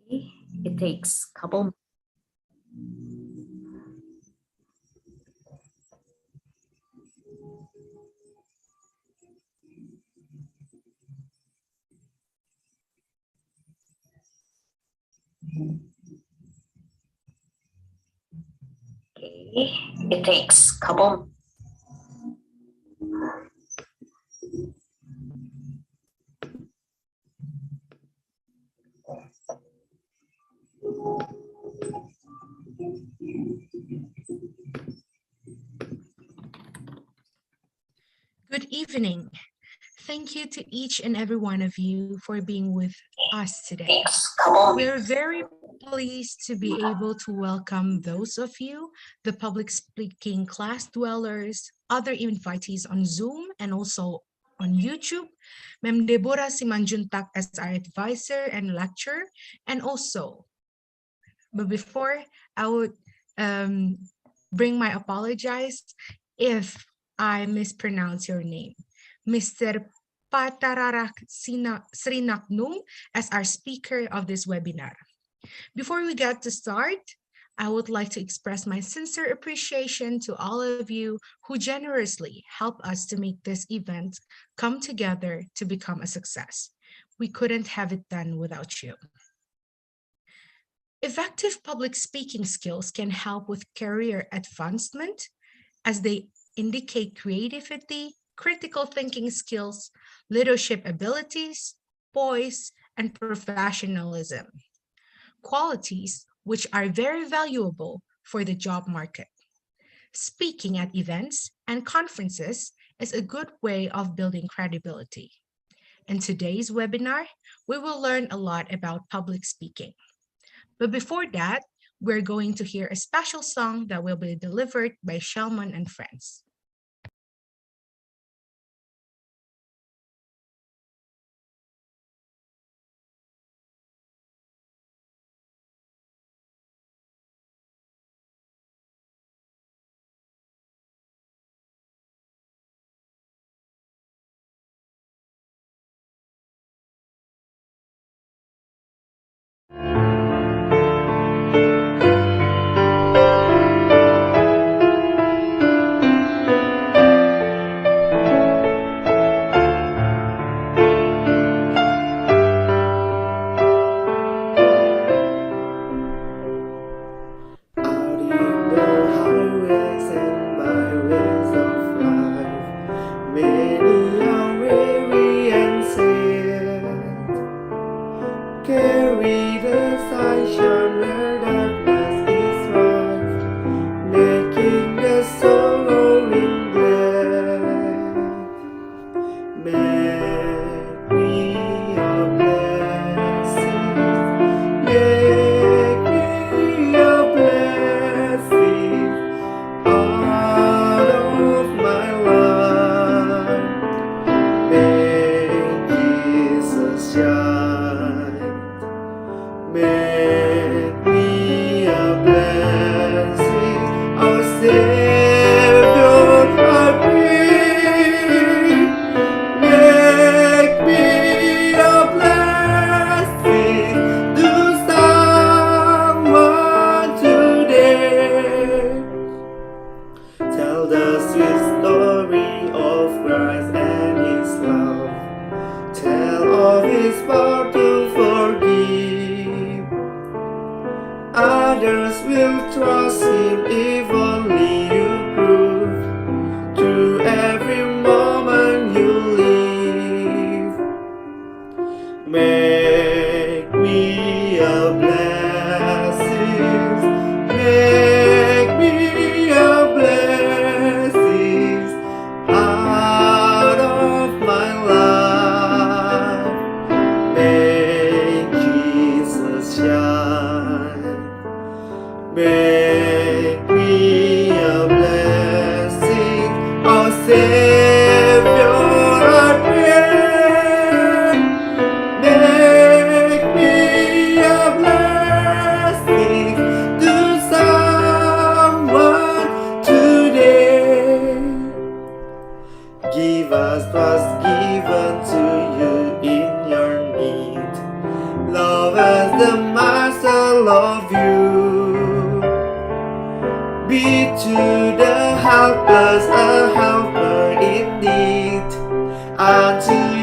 Okay. It takes a couple. Okay. It takes a couple. Good evening. Thank you to each and every one of you for being with us today. We're very pleased to be able to welcome those of you, the public speaking class dwellers, other invitees on Zoom and also on YouTube, Mem Deborah Simanjuntak as our advisor and lecturer, and also, but before I would um, bring my apologize if I mispronounce your name. Mr. Patararak Srinaknum as our speaker of this webinar. Before we get to start, I would like to express my sincere appreciation to all of you who generously help us to make this event come together to become a success. We couldn't have it done without you. Effective public speaking skills can help with career advancement as they indicate creativity, critical thinking skills, leadership abilities, poise, and professionalism, qualities which are very valuable for the job market. Speaking at events and conferences is a good way of building credibility. In today's webinar, we will learn a lot about public speaking. But before that, we're going to hear a special song that will be delivered by Shelman and Friends. Out in the highways and byways of life, many are weary and sad. Carry the sunshine where darkness is rife, making the sorrowing glad. Make me a blessing, make me a blessing out of my life. Make Jesus shine, make me a blessing, our Savior, I pray. Make me a blessing to someone today. Tell the sweet story of Christ and His love. Tell of His power to forgive. Others will trust Him if only you prove through every moment you live. Make me a blessing, make me a blessing out of my life.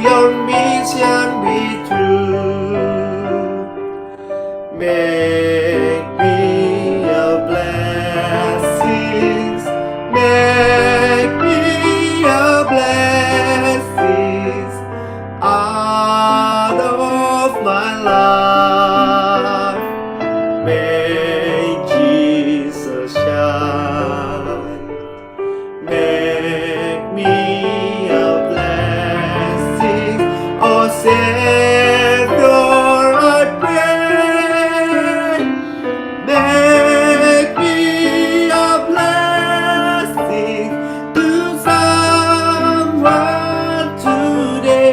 your mission be true. Make me a blessing. Make me a blessing out of my life. Make Jesus shine. Make me a blessing, oh Savior, I pray. Make me a blessing to someone today.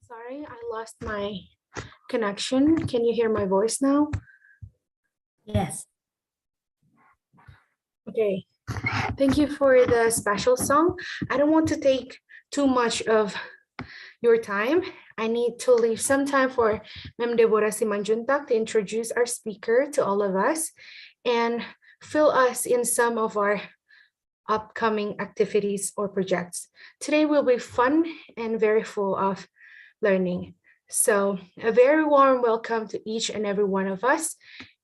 Sorry, I lost my connection. Can you hear my voice now? Yes. Okay. Thank you for the special song. I don't want to take too much of your time. I need to leave some time for Ma'am Deborah Simanjuntak to introduce our speaker to all of us and fill us in some of our upcoming activities or projects. Today will be fun and very full of learning. So a very warm welcome to each and every one of us.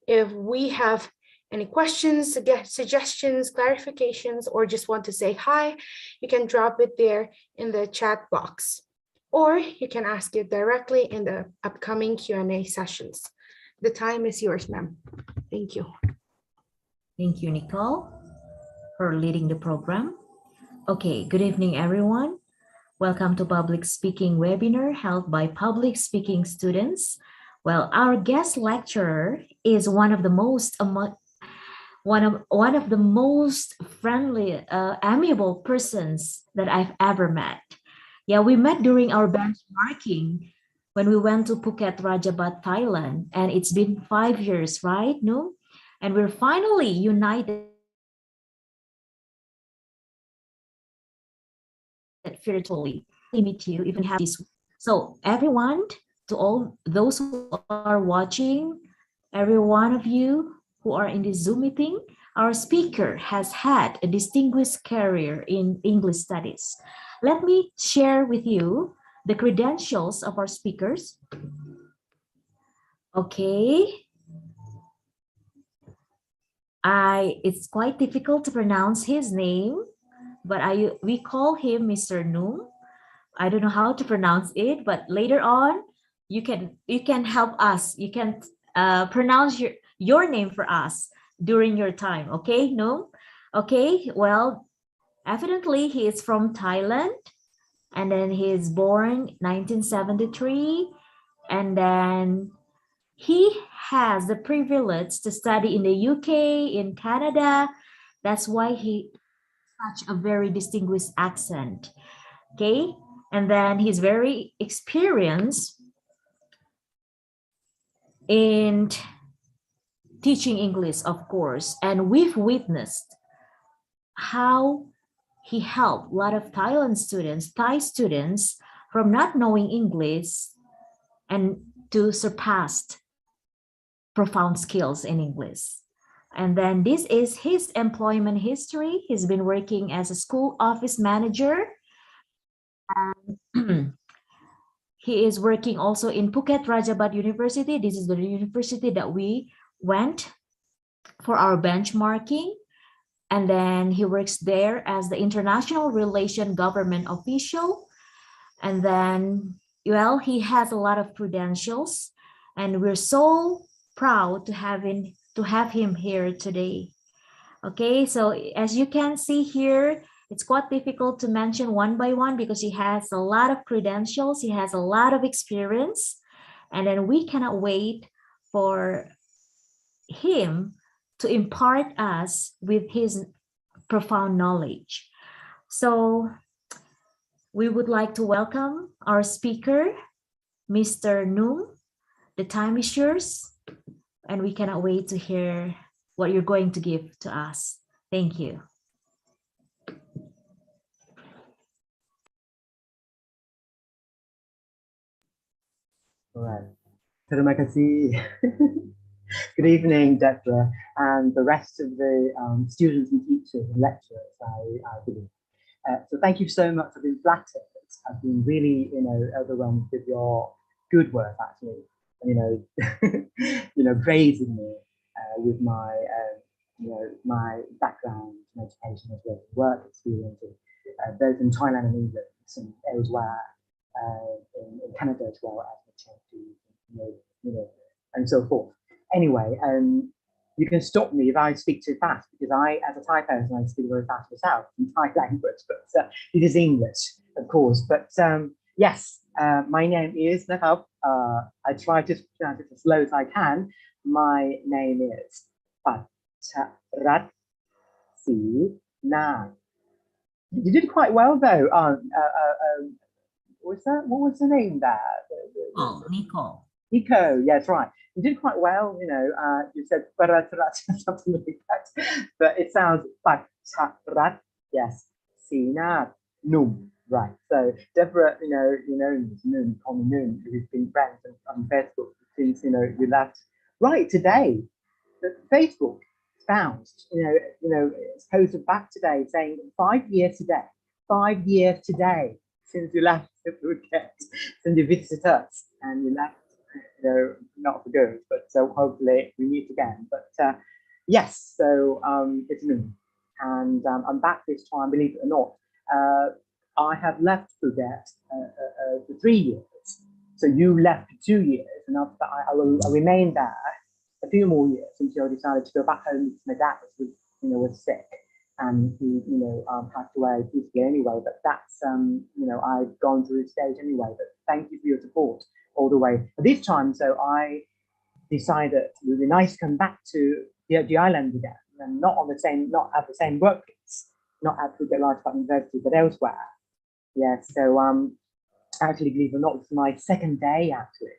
If we have any questions, suggestions, clarifications, or just want to say hi, you can drop it there in the chat box, or you can ask it directly in the upcoming Q&A sessions. The time is yours, ma'am. Thank you. Thank you, Nicole, for leading the program. Okay, good evening, everyone. Welcome to Public Speaking webinar held by public speaking students. Well, our guest lecturer is one of the most friendly, amiable persons that I've ever met. Yeah, we met during our benchmarking when we went to Phuket, Rajabat, Thailand, and it's been 5 years, right? No, and we're finally united virtually. Meet you, even have this. So everyone, to all those who are watching, every one of you who are in the Zoom meeting, our speaker has had a distinguished career in English studies. Let me share with you the credentials of our speakers. Okay. It's quite difficult to pronounce his name, but we call him Mr. Noom. I don't know how to pronounce it, but later on, you can help us. You can pronounce your name for us during your time. Okay, Noom? Okay, well, evidently he is from Thailand, and then he is born 1973, and then he has the privilege to study in the UK, in Canada. That's why he such a very distinguished accent. Okay, and then he's very experienced in teaching English, of course, and we've witnessed how he helped a lot of Thai students from not knowing English and to surpass profound skills in English. And then this is his employment history. He's been working as a school office manager. He is working also in Phuket Rajabat University. This is the university that we went for our benchmarking. And then he works there as the international relation government official. And then, well, he has a lot of credentials, and we're so proud to have him here today. Okay, so as you can see here, it's quite difficult to mention one by one because he has a lot of credentials, he has a lot of experience, and then we cannot wait for him to impart us with his profound knowledge. So we would like to welcome our speaker, Mr. Noom. The time is yours, and we cannot wait to hear what you're going to give to us. Thank you. All right. Terima kasih. Good evening, Deborah, and the rest of the students and teachers and lecturers, I believe. So thank you so much. I've been flattered. I've been really, overwhelmed with your good work, actually. Praising me with my, my background in education as well as work experience, both in Thailand and England and elsewhere, in Canada as well as and so forth. Anyway, you can stop me if I speak too fast, because I, as a Thai person, I speak very fast myself in Thai language, but it is English, of course. But yes, my name is Nakab. I try to pronounce it as slow as I can. My name is Patcharat Si-na. You did quite well, though. What was the name there? Oh, Nico. Nico, yes, right. You did quite well, you said something like that, but it sounds Patcharat, yes, Sina, Noom, right. So Deborah, you know Noom, call me Noom, we've been friends on Facebook since, you left. Right, today, the Facebook found, it's posted back today saying 5 years today, 5 years today since you left Phuket, since you visited us and you left, not for good, but so hopefully we meet again. But yes, so it's me, and I'm back this time, believe it or not. I have left Phuket for 3 years, so you left for 2 years, and after I will remain there a few more years until I decided to go back home because my dad was sick, and he passed away peacefully anyway. But that's I've gone through the stage anyway. But thank you for your support all the way. But this time, so I decided it would be nice to come back to the island again, and not at the same workplace, not at Phuket Lifestyle University, but elsewhere. Yeah, so actually, believe it or not, it's my second day actually.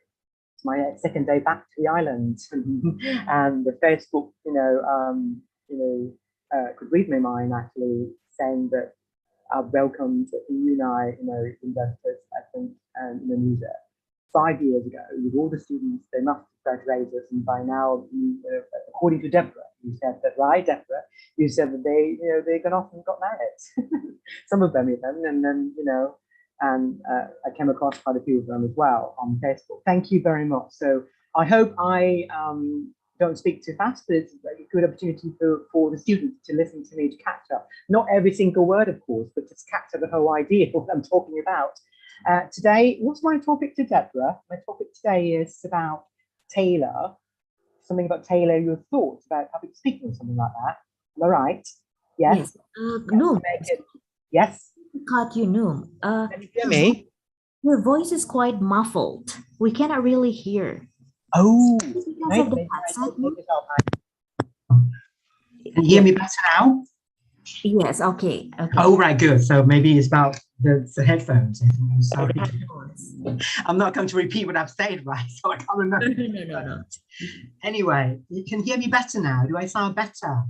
It's my second day back to the island, and the Facebook, could read my mind actually saying that I've welcomed UNI, investors, I think, in Indonesia 5 years ago with all the students. They must have graduated, and by now, according to Deborah, you said that, right, Deborah? You said that they gone off and got married. Some of them even, and then and I came across quite a few of them as well on Facebook. Thank you very much. So I hope I don't speak too fast, but it's a good opportunity for the students to listen to me, to catch up. Not every single word, of course, but just catch up the whole idea of what I'm talking about. Today, what's my topic to Deborah? My topic today is about Taylor, something about Taylor, your thoughts about public speaking, something like that. Am I right? Yes. Noom. Yes. Caught you, Noom. Can you hear me? Your voice is quite muffled. We cannot really hear. Oh, Can you hear me better now? Yes, okay. Oh, right, good. So maybe it's about the headphones. I'm sorry. I'm not going to repeat what I've said, right? So I can't remember. No. Anyway, you can hear me better now. Do I sound better?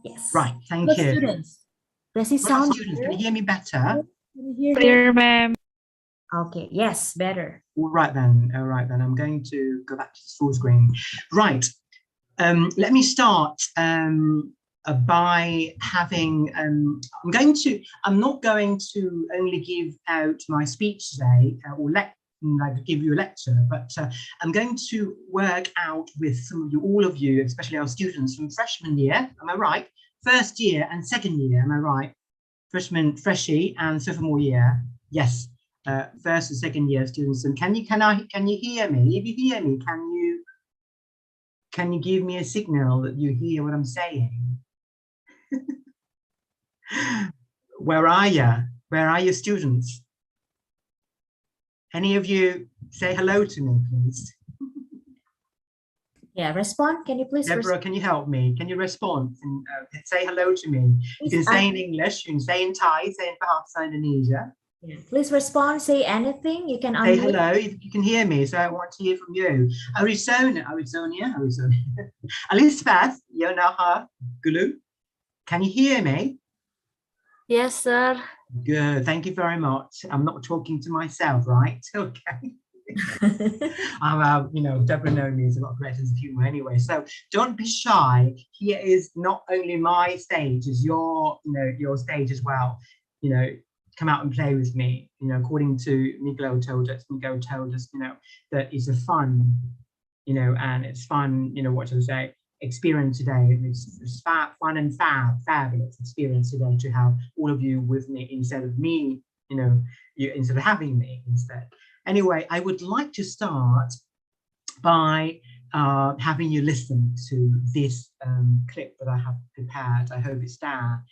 Yes. Right, thank you. Students, does it sound students, can you hear me better? Clear, ma'am. Okay, yes, better. All right then. I'm going to go back to the full screen. Right. Let me start by having, I'm not going to only give out my speech today, or like give you a lecture, but I'm going to work out with some of you, all of you, especially our students from freshman year. Am I right? First year and second year. Am I right? Freshie and sophomore year. Yes. First and second year students. And can you hear me? If you hear me, can you give me a signal that you hear what I'm saying? Where are you? Where are your students? Any of you say hello to me, please? Yeah, respond. Can you please Deborah, can you help me? Can you respond and say hello to me? You can say in English, you can say in Thai, say in Bahasa Indonesia. Yeah. Please respond, say anything. You can Say unmute. hello if you can hear me, so I want to hear from you. Arizona. Elizabeth, Yonaha, Gulu. Can you hear me? Yes, sir. Good, thank you very much. I'm not talking to myself, right? Okay. Deborah knows me as a lot of great sense of humor anyway, so don't be shy. Here is not only my stage, is your stage as well. Come out and play with me. According to Miguel told us, that it's a fun, and it's fun, what should I say, experience today. It's fun and fabulous experience today to have all of you with me instead of me, instead of having me instead. Anyway, I would like to start by having you listen to this clip that I have prepared. I hope it's there.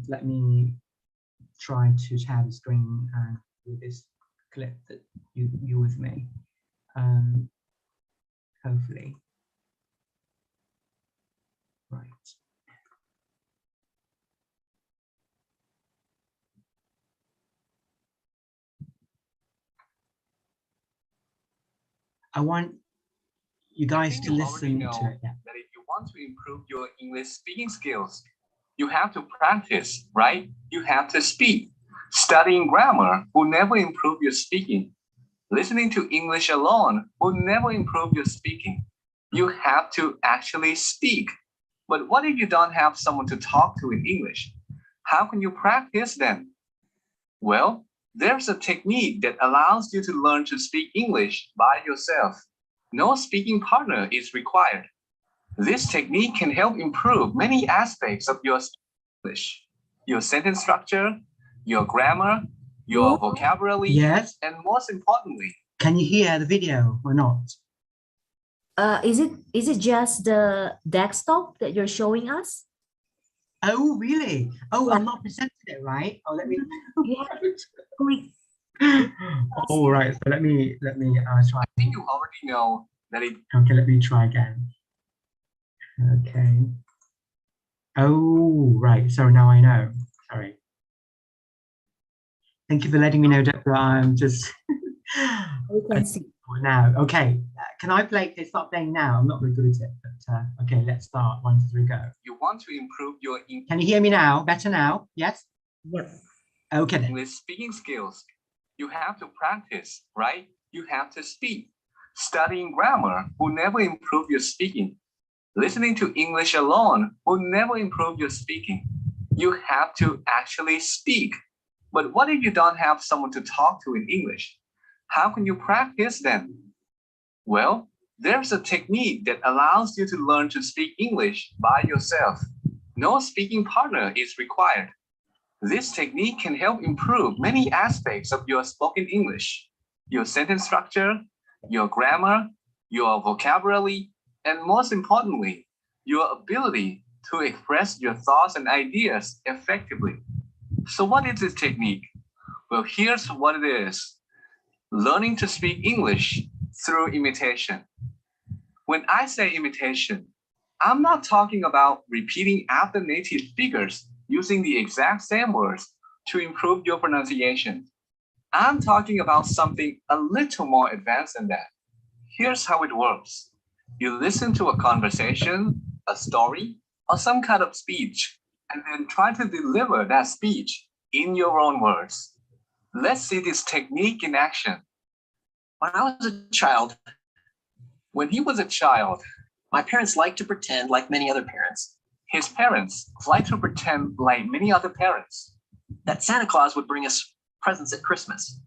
Let me try to share the screen with this clip that you with me. Hopefully. Right. I want you guys to listen to it. Yeah. That if you want to improve your English speaking skills, you have to practice, right? You have to speak. Studying grammar will never improve your speaking. Listening to English alone will never improve your speaking. You have to actually speak. But what if you don't have someone to talk to in English? How can you practice then? Well, there's a technique that allows you to learn to speak English by yourself. No speaking partner is required. This technique can help improve many aspects of your English, your sentence structure, your grammar, your vocabulary, yes, and most importantly, can you hear the video or not? Is it just the desktop that you're showing us? Oh, really? Oh, Yeah. I'm not presented it, right? Oh, let me. Yeah. All right. So let me try. I think you already know that it. Okay, let me try again. Okay. Oh, right. So now I know. Sorry. Thank you for letting me know, Deborah. I'm just. We can see. Now, okay. Can I play? Okay, start playing now. I'm not very good at it, but okay. Let's start. 1, 2, 3, go. You want to improve your Can you hear me now? Better now? Yes. Yep. Okay. Then. English speaking skills. You have to practice, right? You have to speak. Studying grammar will never improve your speaking. Listening to English alone will never improve your speaking. You have to actually speak. But what if you don't have someone to talk to in English? How can you practice then? Well, there's a technique that allows you to learn to speak English by yourself. No speaking partner is required. This technique can help improve many aspects of your spoken English, your sentence structure, your grammar, your vocabulary, and most importantly, your ability to express your thoughts and ideas effectively. So what is this technique? Well, here's what it is. Learning to speak English through imitation. When I say imitation, I'm not talking about repeating after native speakers using the exact same words to improve your pronunciation. I'm talking about something a little more advanced than that. Here's how it works. You listen to a conversation, a story, or some kind of speech, and then try to deliver that speech in your own words. Let's see this technique in action. When he was a child, my parents liked to pretend like many other parents. His parents like to pretend like many other parents. That Santa Claus would bring us presents at Christmas.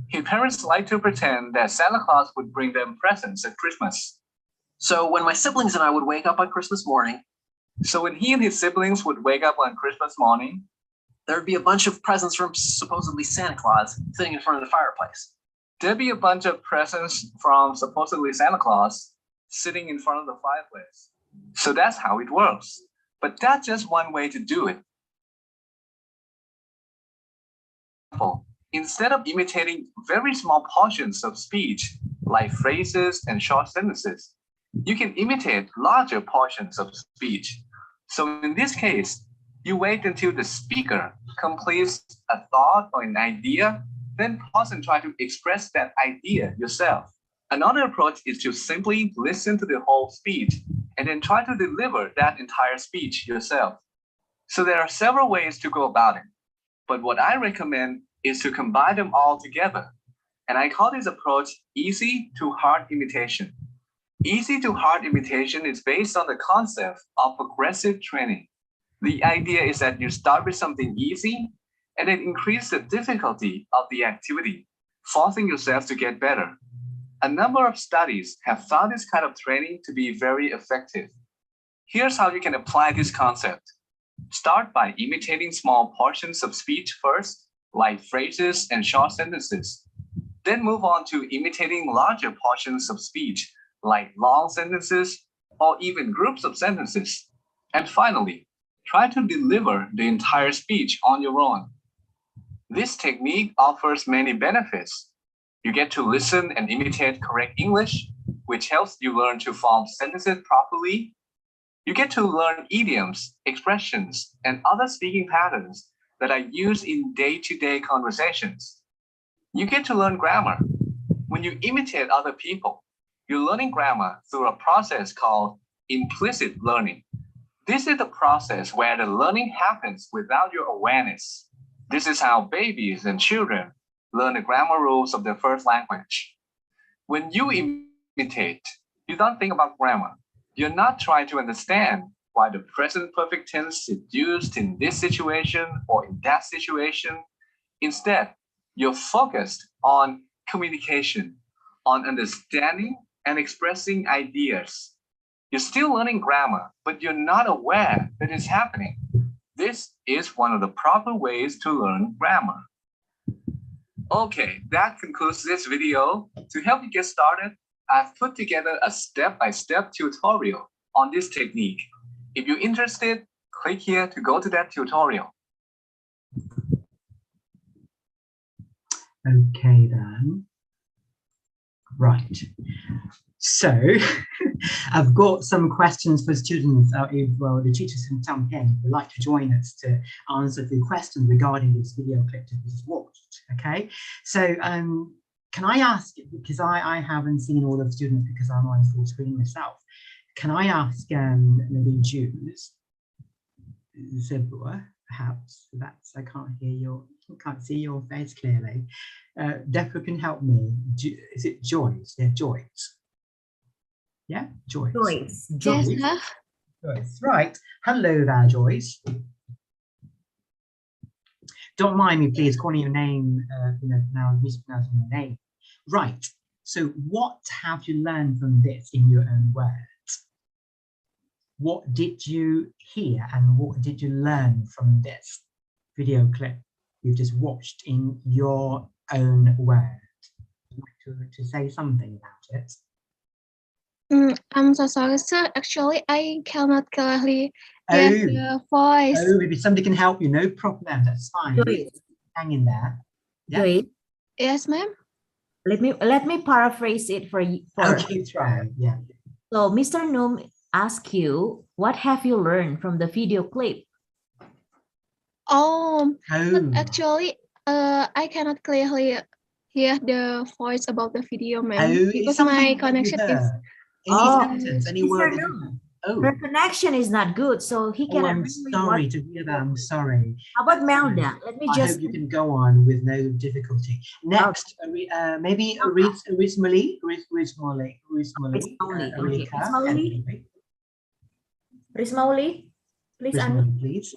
His parents like to pretend that Santa Claus would bring them presents at Christmas. So when my siblings and I would wake up on Christmas morning, So when he and his siblings would wake up on Christmas morning, there'd be a bunch of presents from supposedly Santa Claus sitting in front of the fireplace. there'd be a bunch of presents from supposedly Santa Claus sitting in front of the fireplace. So that's how it works. But that's just one way to do it. Instead of imitating very small portions of speech, like phrases and short sentences, you can imitate larger portions of speech. So in this case, you wait until the speaker completes a thought or an idea, then pause and try to express that idea yourself. Another approach is to simply listen to the whole speech and then try to deliver that entire speech yourself. So there are several ways to go about it, but what I recommend is to combine them all together. And I call this approach easy to hard imitation. Easy to hard imitation is based on the concept of progressive training. The idea is that you start with something easy and then increase the difficulty of the activity, forcing yourself to get better. A number of studies have found this kind of training to be very effective. Here's how you can apply this concept. Start by imitating small portions of speech first, like phrases and short sentences. Then move on to imitating larger portions of speech, like long sentences or even groups of sentences. And finally, try to deliver the entire speech on your own. This technique offers many benefits. You get to listen and imitate correct English, which helps you learn to form sentences properly. You get to learn idioms, expressions, and other speaking patterns that are used in day-to-day conversations. You get to learn grammar. When you imitate other people, you're learning grammar through a process called implicit learning. This is the process where the learning happens without your awareness. This is how babies and children learn the grammar rules of their first language. When you imitate, you don't think about grammar. You're not trying to understand why the present perfect tense is used in this situation or in that situation. Instead, you're focused on communication, on understanding and expressing ideas. You're still learning grammar, but you're not aware that it's happening. This is one of the proper ways to learn grammar. Okay, that concludes this video. To help you get started, I've put together a step-by-step tutorial on this technique. If you're interested, click here to go to that tutorial. Okay then. Right. So I've got some questions for students. If the teachers can jump in, would like to join us to answer the questions regarding this video clip that we just watched. Okay. So can I ask, because I haven't seen all of the students because I'm on full screen myself. Can I ask maybe Jews, Zebra, perhaps? That's I can't hear your, can't see your face clearly. Defra can help me. Is it Joyce? Yeah, Joyce. Yeah, Joyce. Joyce. Joyce. Yes, sir. Joyce. Right. Hello there, Joyce. Don't mind me, please, calling your name. Now mispronouncing your name. Right. So, what have you learned from this in your own words? What did you hear and what did you learn from this video clip you just watched in your own words? Would you like to say something about it? I'm so sorry, sir. Actually, I cannot clearly hear the voice. Oh, maybe somebody can help you. No problem. That's fine. Joyce. Hang in there. Yeah. Joyce, Yes, ma'am. let me paraphrase it for you. Okay, try. Yeah. So Mr. Noom asked you, what have you learned from the video clip? Oh. But actually, I cannot clearly hear the voice about the video, ma'am, because my connection is. Any sentence, any Mr. word. Noom, Oh. her connection is not good, so he Oh, cannot. I'm really sorry watch to the hear video that. I'm clip. sorry. How about Melda? Let me I just. hope you can go on with no difficulty. Next, maybe Rismali. Rismauli, okay. Erika, Rismauli? anyway. Rismauli, please. Rismali, please.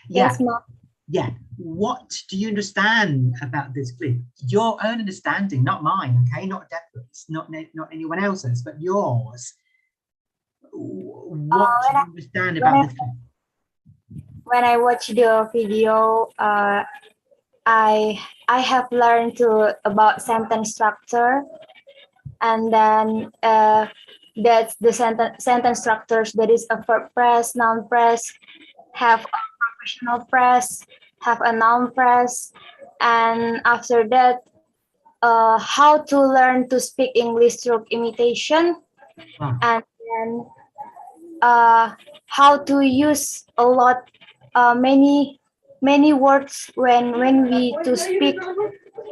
Yes, Yeah, ma'am. yeah. what do you understand about this clip? Your own understanding, not mine, okay? Not Deborah's, not anyone else's, but yours. What do you understand about this clip? When I watch the video, I have learned about sentence structure, and then that's the sentence structures. That is a verb phrase, noun phrase, have a professional phrase, have a noun phrase, and after that, how to learn to speak English through imitation, and then how to use a lot many words when we to speak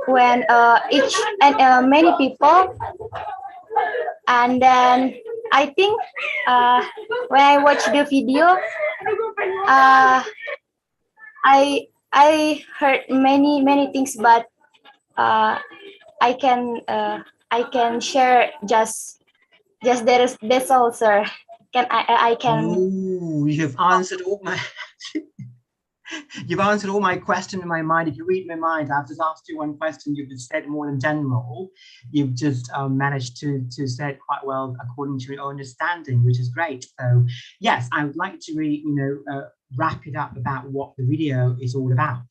when each and many people. And then I think when I watch the video, I heard many things, but I can share just that's all, sir. I can. Ooh, you have answered all my you've answered all my questions in my mind. If you read my mind, I've just asked you one question. You've just said more in general. You've just managed to say it quite well according to your own understanding, which is great. So yes, I would like to really, wrap it up about what the video is all about.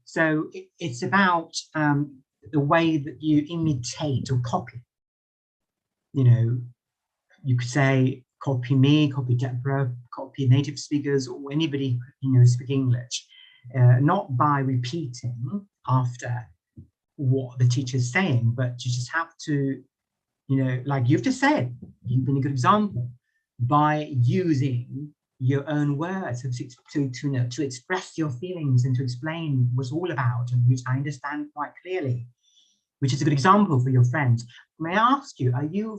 So it's about the way that you imitate or copy. You could say copy me, copy Deborah, copy native speakers, or anybody speak English, not by repeating after what the teacher's saying, but you just have to, like you've just said, you've been a good example, by using your own words to express your feelings and to explain what's all about, and which I understand quite clearly, which is a good example for your friends. May I ask you, are you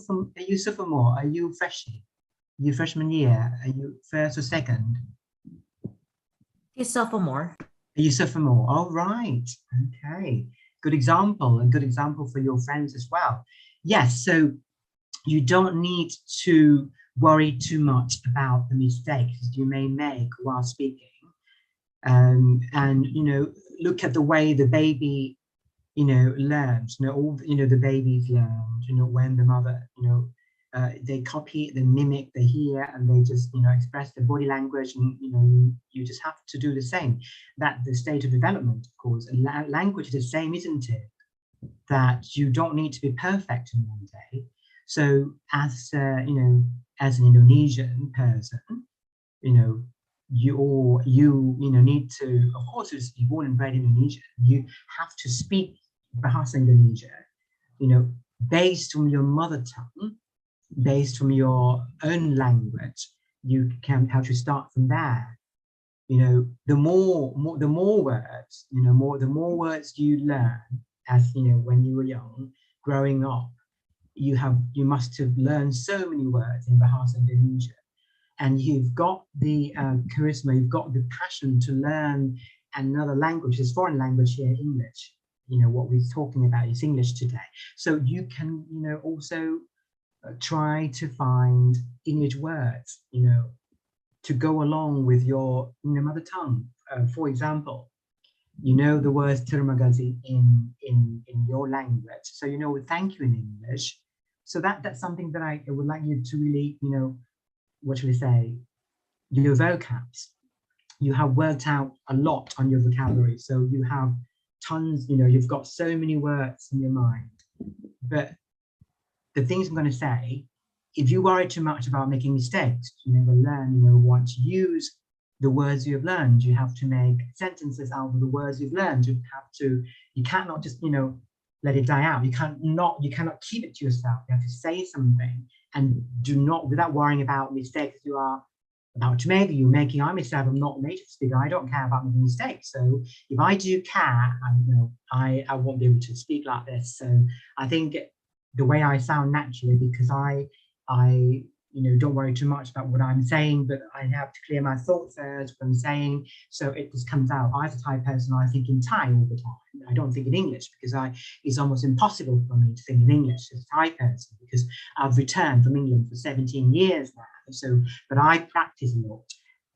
sophomore? Are you freshie? Are you freshman year? Are you first or second? He's sophomore. Are you sophomore? All right. Okay. Good example, and good example for your friends as well. Yes, so you don't need to worry too much about the mistakes you may make while speaking. And look at the way the baby learns, all the babies learn, when the mother, they copy, they mimic, they hear, and they just, express their body language, and, you just have to do the same. That's the state of development, of course. And language is the same, isn't it? That you don't need to be perfect in one day. So as, as an Indonesian person, you need to, of course, if you're born and bred Indonesian, you have to speak Bahasa Indonesia, based on your mother tongue, based on your own language. You can have to start from there. The more words, the more words you learn, as when you were young, growing up, you must have learned so many words in Bahasa Indonesia, and you've got the charisma, you've got the passion to learn another language, this foreign language here, English. What we're talking about is English today. So you can, also try to find English words, to go along with your mother tongue. For example, the words terima kasih in your language. So thank you in English. So that's something that I would like you to really, what should we say, your vocabs. You have worked out a lot on your vocabulary. So you have tons, you've got so many words in your mind. But the things I'm going to say, if you worry too much about making mistakes, you never learn, want to use the words you have learned. You have to make sentences out of the words you've learned. You cannot just, let it die out. You cannot keep it to yourself. You have to say something, and do not, without worrying about mistakes you are about to make. I myself am not a native speaker. I don't care about making mistakes. So if I do care, I won't be able to speak like this. So I think the way I sound naturally, because I don't worry too much about what I'm saying, but I have to clear my thoughts first what I'm saying, so it just comes out. I'm the Thai person, I think in Thai all the time. I don't think in English, because it's almost impossible for me to think in English as a Thai person, because I've returned from England for 17 years now. So, but I practice a lot.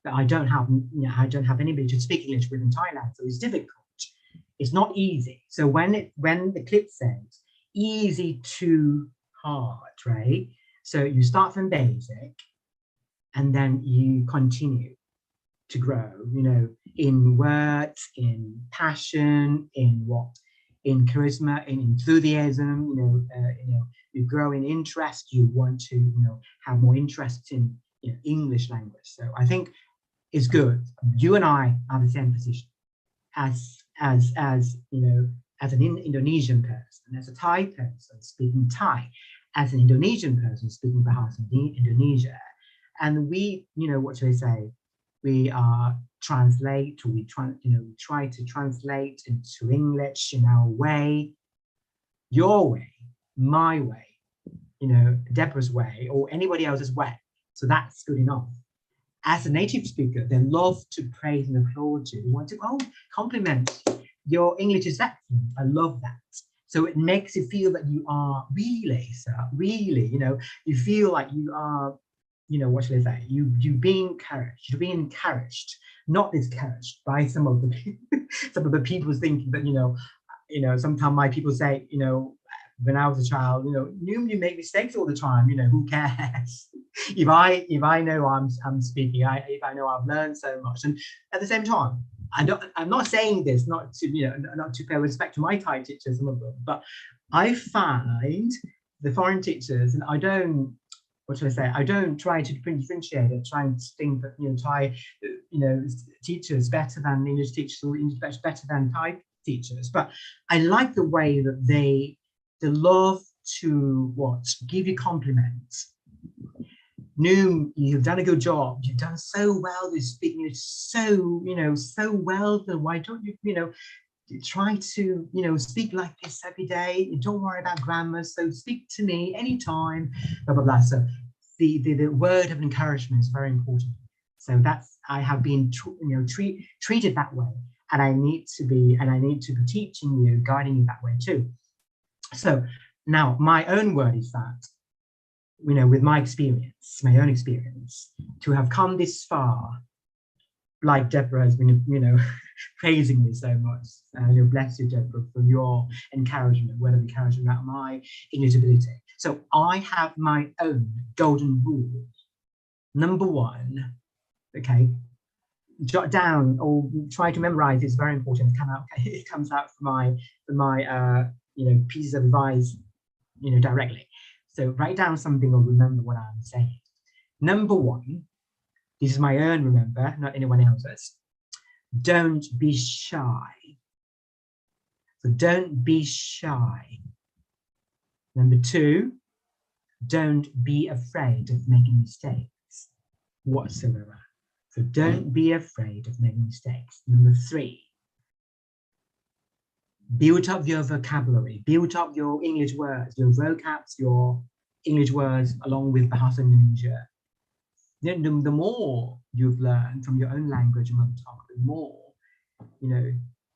But I don't have anybody to speak English with in Thailand, so it's difficult. it's not easy. So when the clip says easy to hard, right? So you start from basic and then you continue to grow, you know, in words, in passion, in charisma, in enthusiasm, you grow in interest, you want to, have more interest in English language. So I think it's good. You and I are the same position as an Indonesian person, as a Thai person speaking Thai, as an Indonesian person speaking Bahasa Indonesia. And we, what should I say? We try to translate into English in our way, your way, my way, Deborah's way, or anybody else's way. So that's good enough. As a native speaker, they love to praise and applaud you. They want to compliment your English is excellent. I love that. So it makes you feel that you are really, sir, really, you feel like you are, what should I say? You're being encouraged, not discouraged by some of the people thinking that, sometimes my people say, when I was a child, you make mistakes all the time, who cares? if I know I'm speaking, if I know I've learned so much. And at the same time, I'm not saying this not to pay respect to my Thai teachers, some of them, but I find the foreign teachers, and I don't, what should I say? I don't try to differentiate and try and think that Thai, teachers better than English teachers or English better than Thai teachers. But I like the way that they love to give you compliments. Noom, you've done a good job. You've done so well. You're speaking so well. So why don't you try to speak like this every day? Don't worry about grammar. So speak to me anytime. Blah blah blah. So the word of encouragement is very important. So I have been treated that way, and I need to be teaching you, guiding you that way too. So now my own word is that, with my own experience, to have come this far, like Deborah has been, praising me so much. Bless you, Deborah, for your encouragement, word of encouragement about my English ability. So I have my own golden rule. Number one, okay, jot down or try to memorize. It's very important. It comes out from my pieces of advice, directly. So write down something or remember what I'm saying. Number one, this is my own, remember, not anyone else's. Don't be shy. So don't be shy. Number two, don't be afraid of making mistakes whatsoever. So don't be afraid of making mistakes. Number three, build up your vocabulary, build up your English words, your vocabs, your English words, along with Bahasa Indonesia. Then the more you've learned from your own language, your mother tongue, the more,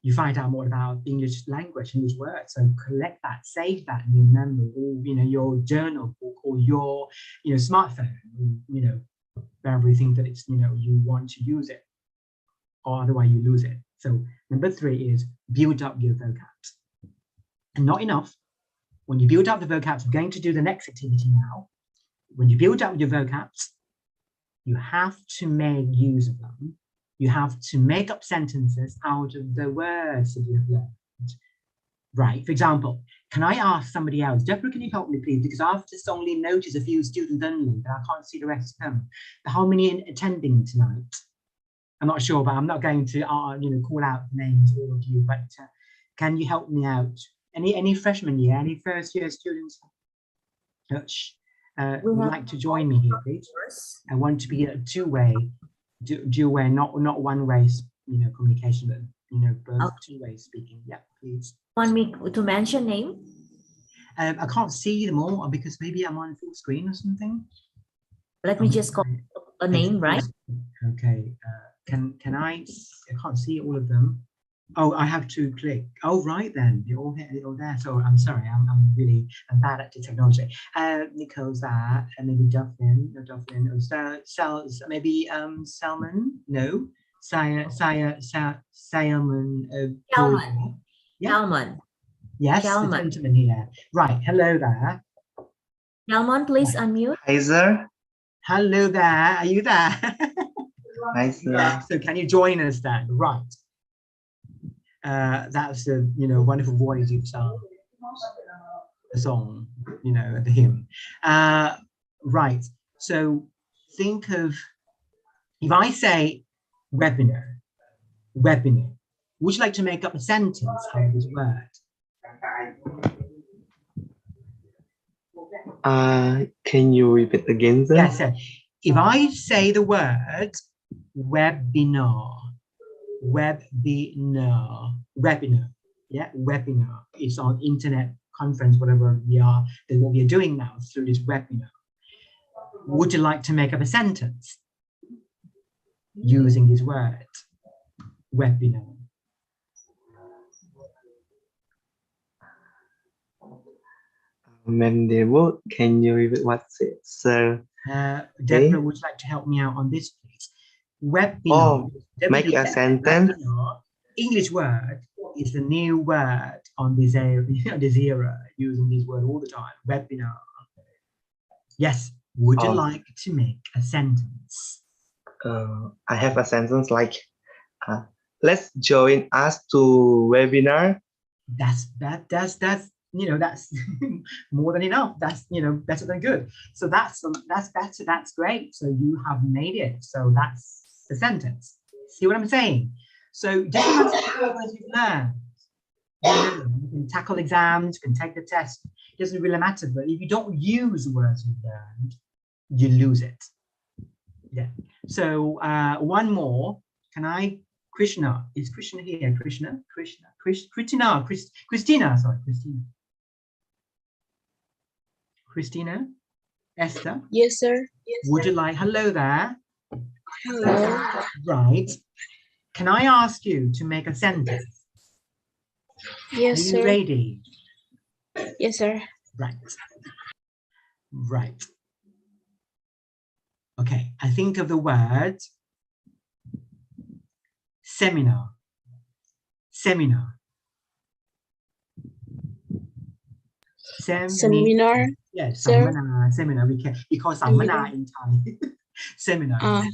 you find out more about English language, English words. So collect that, save that in your memory, or, your journal book, or your, smartphone, wherever you think that it's, you want to use it, or otherwise you lose it. So number three is build up your vocabs. And not enough. When you build up the vocabs, we're going to do the next activity now. When you build up your vocabs, you have to make use of them. You have to make up sentences out of the words that you have learned. Right, for example, can I ask somebody else, Deborah, can you help me please? Because I've just only noticed a few students only, but I can't see the rest of them. How many attending tonight? I'm not sure, but I'm not going to call out names all of you, but can you help me out? Any freshman year, any first year students would like to join me here, please? I want to be a two-way, not one-way, communication, but both two-way speaking. Yeah, please. Want me to mention name? I can't see them all because maybe I'm on full screen or something. Let me just call a name, right? Okay. Can I can't see all of them. Oh, I have to click. Oh, right then. You're all there. So I'm sorry. I'm bad at the technology. Nicole's there, and maybe Duffin. No, Duffin. Maybe Salmon. No. Salmon. Yeah. Kalman. Yes, the Kalman. gentleman here. Right. Hello there. Kalman, please unmute. Hi, sir. Hello there. Are you there? Hi, sir. So can you join us then? Right. That's a wonderful voice you've sung. The song, the hymn. Right. So think of, if I say webinar, would you like to make up a sentence out of this word? Can you repeat again, sir? Yes, sir. If I say the word webinar, yeah, webinar is on internet conference, whatever what we are doing now through this webinar. Would you like to make up a sentence using this word, webinar? Ma'am Deborah, can you repeat what's it, sir? Deborah, would you like to help me out on this, please? Webinar. Oh, make a sentence. Webinar, English word is the new word on this era, using this word all the time. Webinar. Yes. Would you like to make a sentence? I have a sentence like, let's join us to webinar. That's more than enough. That's better than good. So that's better. That's great. So you have made it. So that's the sentence. See what I'm saying? So just the words you've learned. You can tackle exams, you can take the test. It doesn't really matter. But if you don't use the words you've learned, you lose it. Yeah. So one more. Can I? Krishna, is Krishna here? Christina. Christina, Esther. Yes, sir. Yes, Would you like? Hello there. Hello. Right. Can I ask you to make a sentence? Yes, Are you sir. ready? Yes, sir. Right. Right. Okay. I think of the word seminar. Seminar. Seminar. Yes, sir. seminar. We call seminar in Thai. Seminar.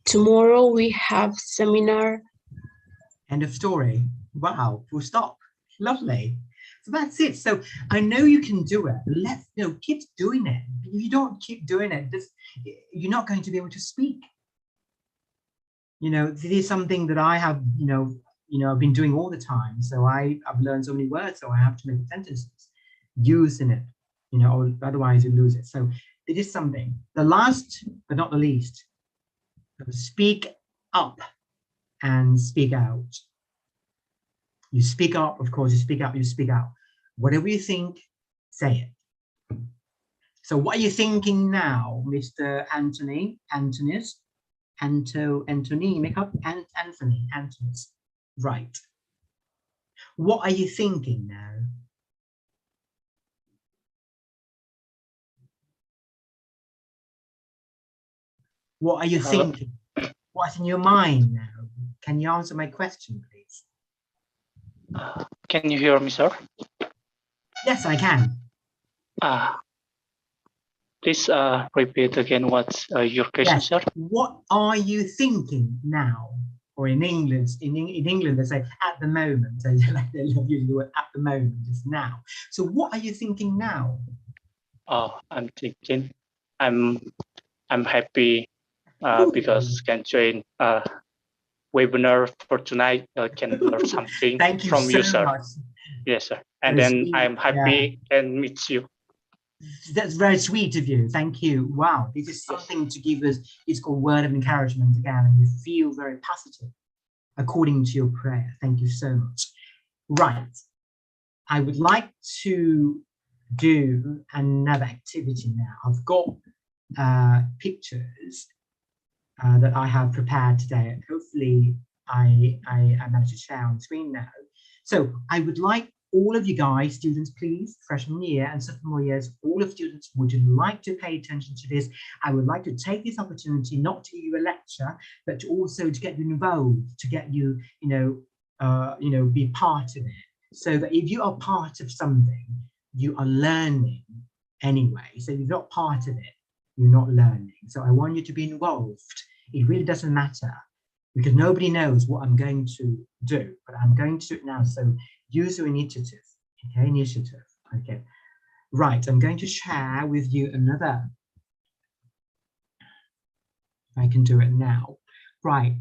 Tomorrow we have seminar. End of story. Wow. Full stop. Lovely. So that's it. So I know you can do it. Let's keep doing it. If you don't keep doing it, you're not going to be able to speak. This is something that I have, I've been doing all the time. So I've learned so many words, so I have to make sentences using it, or otherwise you lose it. So it is something. The last, but not the least, speak up and speak out. You speak up, of course, you speak up, you speak out. Whatever you think, say it. So what are you thinking now, Mr. Anthony? Anthony, make up Anthony's. Right. What are you thinking now? What are you thinking? What's in your mind now? Can you answer my question, please? Can you hear me, sir? Yes, I can. Please repeat again what's your question, yes. sir? What are you thinking now? Or in England, they say at the moment. So they love using the word at the moment, just now. So what are you thinking now? I'm thinking I'm happy because can join webinar for tonight. Can learn something Thank you from so you, sir. Much. Yes, sir. And Very then sweet. I'm happy and meet you. That's very sweet of you. Thank you. Wow, this is something to give us. It's called word of encouragement again, and you feel very positive according to your prayer. Thank you so much. Right, I would like to do another activity now. I've got pictures that I have prepared today. Hopefully, I managed to share on screen now. So I would like all of you guys, students, please, freshman year and sophomore years, all of students would like to pay attention to this. I would like to take this opportunity not to give you a lecture, but also to get you involved, to get you, be part of it. So that if you are part of something, you are learning anyway. So if you're not part of it, you're not learning. So I want you to be involved. It really doesn't matter, because nobody knows what I'm going to do, but I'm going to do it now. So use your initiative, okay, initiative, okay. Right, I'm going to share with you another. I can do it now. Right,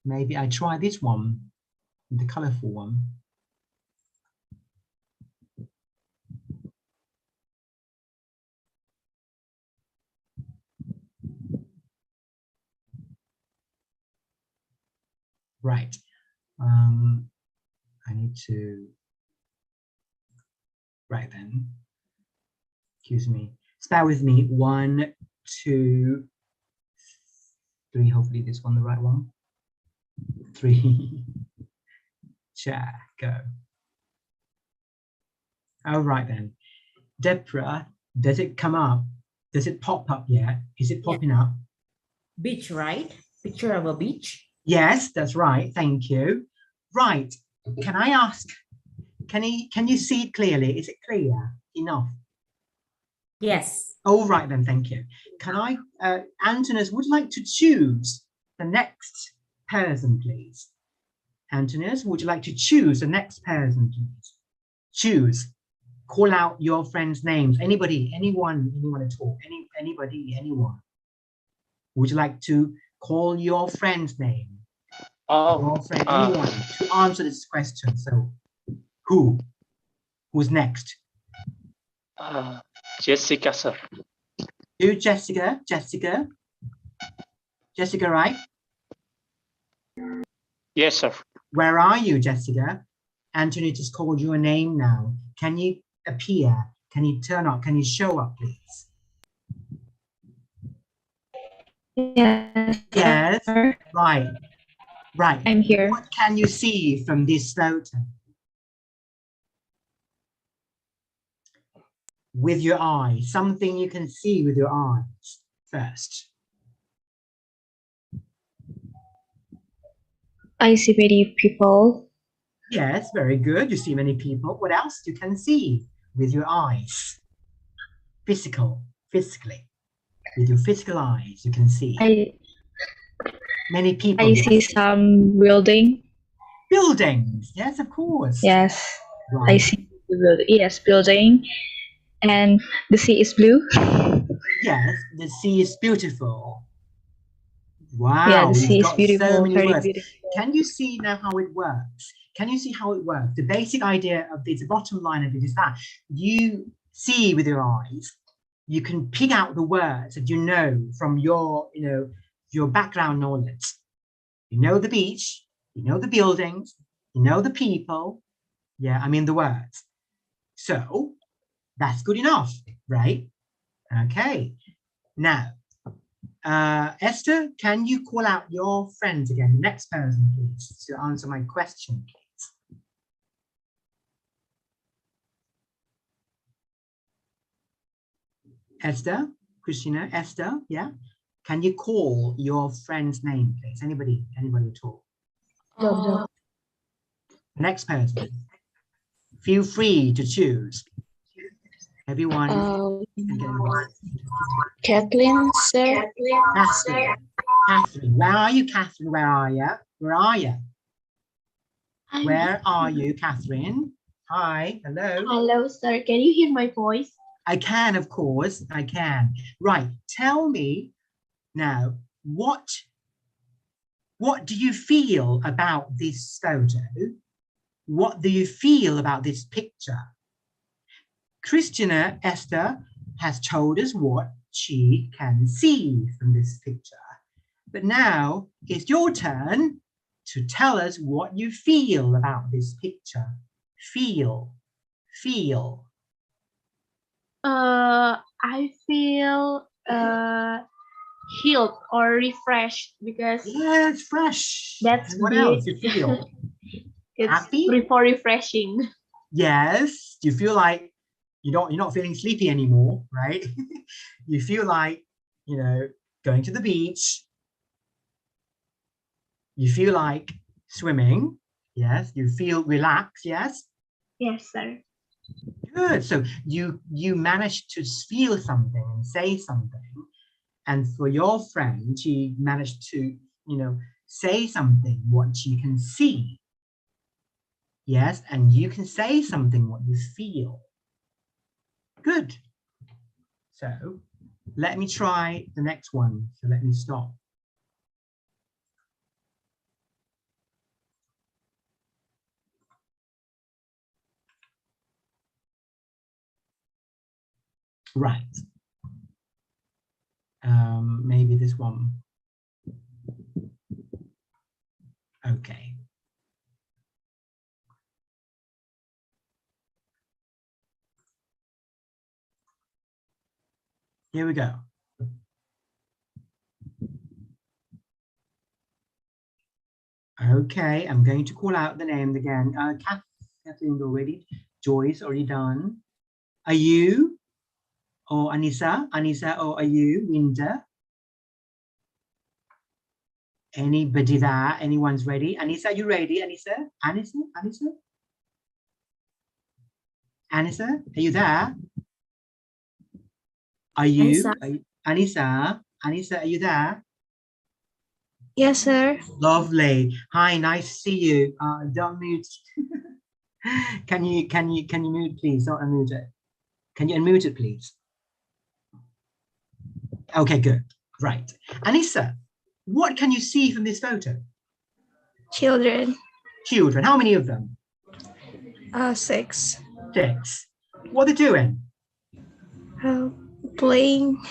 maybe I try this one, the colorful one. Right, I need to, right then, excuse me, spell with me, 1, 2, 3, hopefully this one, the right one, 3, share, go. All right then, Deborah, does it come up? Does it pop up yet? Is it popping up? Beach, right? Picture of a beach. Yes, that's right. Thank you. Right. Can I ask? Can you see it clearly? Is it clear enough? Yes. Oh, right then. Thank you. Can I, Antonis, would you like to choose the next person, please? Antonis, would you like to choose the next person, please? Choose. Call out your friends' names. Anybody, anyone at all? Anybody, anyone? Would you like to call your friend's name? Your friend, anyone to answer this question. So, who's next? Jessica, sir. You, Jessica. Jessica, right? Yes, sir. Where are you, Jessica? Anthony just called you a name now. Can you appear? Can you turn up? Can you show up, please? Yes. Yes. Right. Right. I'm here. What can you see from this photo? With your eyes, something you can see with your eyes first. I see many people. Yes, very good. You see many people. What else you can see with your eyes? Physically. With your physical eyes, you can see. Many people. I see some building. Buildings, yes, of course. Yes, right. I see the building. Yes, building, and the sea is blue. Yes, the sea is beautiful. Wow, yeah, the sea is got beautiful. so many Very words. beautiful. Can you see now how it works? Can you see how it works? The basic idea of this, the bottom line of it is that you see with your eyes, you can pick out the words that you know from your, your background knowledge. You know the beach, you know the buildings, you know the people. Yeah, I mean the words. So that's good enough, right? Okay. Now, Esther, can you call out your friends again? The next person, please, to answer my question, please. Esther, Christina, Esther, yeah? Can you call your friend's name, please? Anybody at all? Next person. Feel free to choose. Everyone. Kathleen, sir. Catherine. Where are you, Catherine? Where are you? Where are you? Where are you, Catherine? Hi, hello. Hello, sir. Can you hear my voice? I can, of course, I can. Right, tell me now, what do you feel about this photo? What do you feel about this picture? Christina Esther has told us what she can see from this picture. But now it's your turn to tell us what you feel about this picture. Feel. I feel healed or refreshed because it's fresh. That's what else you feel? It's happy? refreshing. Yes, you feel like you're not feeling sleepy anymore, right? You feel like, you know, going to the beach. You feel like swimming. Yes. You feel relaxed. Yes. Yes, sir. Good. So you managed to feel something and say something, and for your friend, she managed to, you know, say something what you can see. Yes, and you can say something what you feel. Good. So let me try the next one. So let me stop. Right. Maybe this one. Okay. Here we go. Okay, I'm going to call out the names again. Kathleen already. Joyce already done. Are you? Or Anissa? Anissa or are you? Winter? Anybody there? Anyone's ready? Anissa, are you ready? Anissa? Anissa? Anissa? Anissa, are you there? Are you? Anissa? Anissa, are you there? Yes, sir. Lovely. Hi, nice to see you. Don't mute. Can you mute, please? Don't unmute it. Can you unmute it, please? Okay, good. Right. Anissa, what can you see from this photo? Children. Children. How many of them? 6. 6. What are they doing? Playing.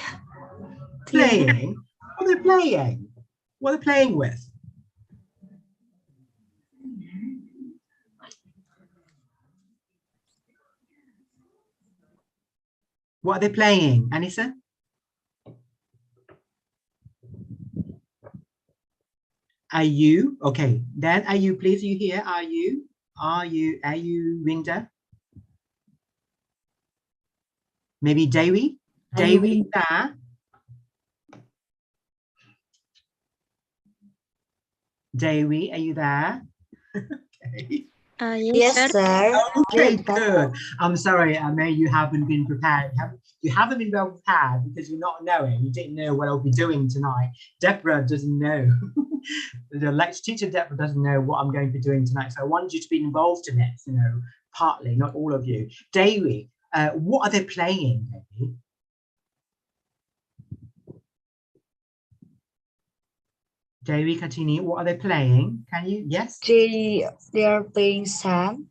Playing? What are they playing? What are they playing with? What are they playing, Anissa? Are you? Okay, then are you, please, are you here? Are you? Are you, Winter? Maybe Dewi? Dewi, there? Dewi, are you there? Okay. Yes, sir. Okay, good. I'm sorry, May, you haven't been prepared. You haven't been well prepared because you're not knowing. You didn't know what I'll be doing tonight. Deborah doesn't know. The lecture teacher, Deborah, doesn't know what I'm going to be doing tonight. So I want you to be involved in it, you know, partly, not all of you. Dewi, what are they playing, Dewi? Dewi, Katini, what are they playing? Can you? Yes? They are playing sand.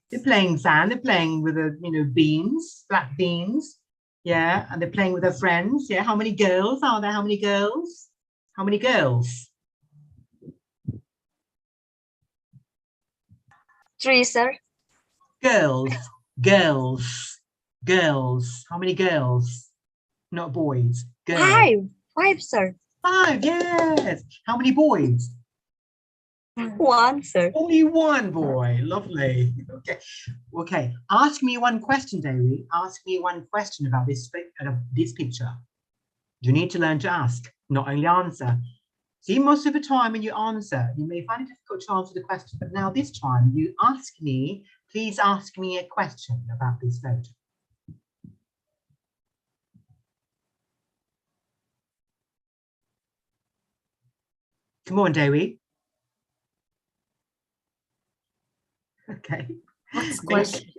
They're playing sand. They're playing with the, you know, beans, black beans. Yeah, and they're playing with their friends. Yeah, how many girls are there? How many girls? How many girls? 3, sir. Girls, girls, girls. How many girls? Not boys. Girls. 5, sir. 5, yes. How many boys? 1, sir. Only 1 boy. Lovely. Okay. Okay. Ask me one question, Dewi. Ask me one question about this picture. You need to learn to ask, not only answer. See, most of the time when you answer, you may find it difficult to answer the question, but now this time you ask me, please ask me a question about this photo. Come on, Dewi. Okay. Next question.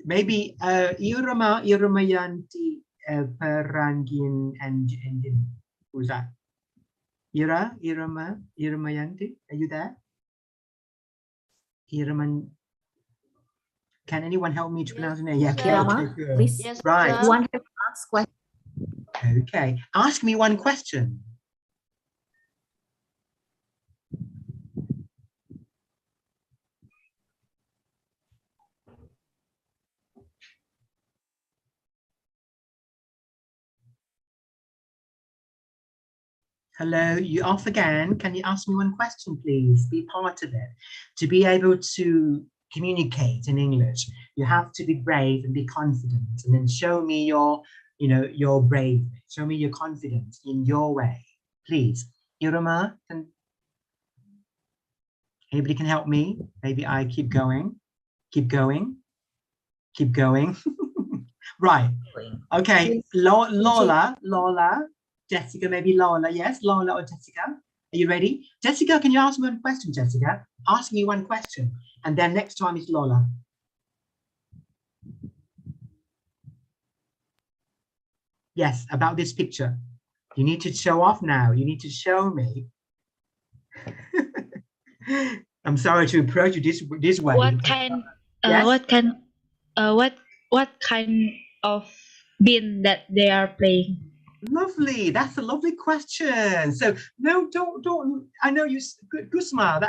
Maybe Irma Yanti Perangin and who's that? Irma Yanti, are you there? Iraman. Can anyone help me to pronounce the name? Yeah, Kirama, please. Yes, right. sir. One ask question. Okay. Ask me one question. Hello, you off again. Can you ask me one question, please? Be part of it. To be able to communicate in English. You have to be brave and be confident, and then show me your, your brave. Show me your confidence in your way, please. Irma, anybody can help me? Maybe I keep going, keep going, keep going. Right. Okay. Lola, Jessica, maybe Lola. Yes, Lola or Jessica. Are you ready? Jessica, can you ask me one question, Jessica? Ask me one question. And then next time is Lola. Yes, about this picture. You need to show off now. You need to show me. I'm sorry to approach you this way. What kind? Yes? What kind of bean that they are playing? Lovely. That's a lovely question. So no, don't. I know you. Good smile.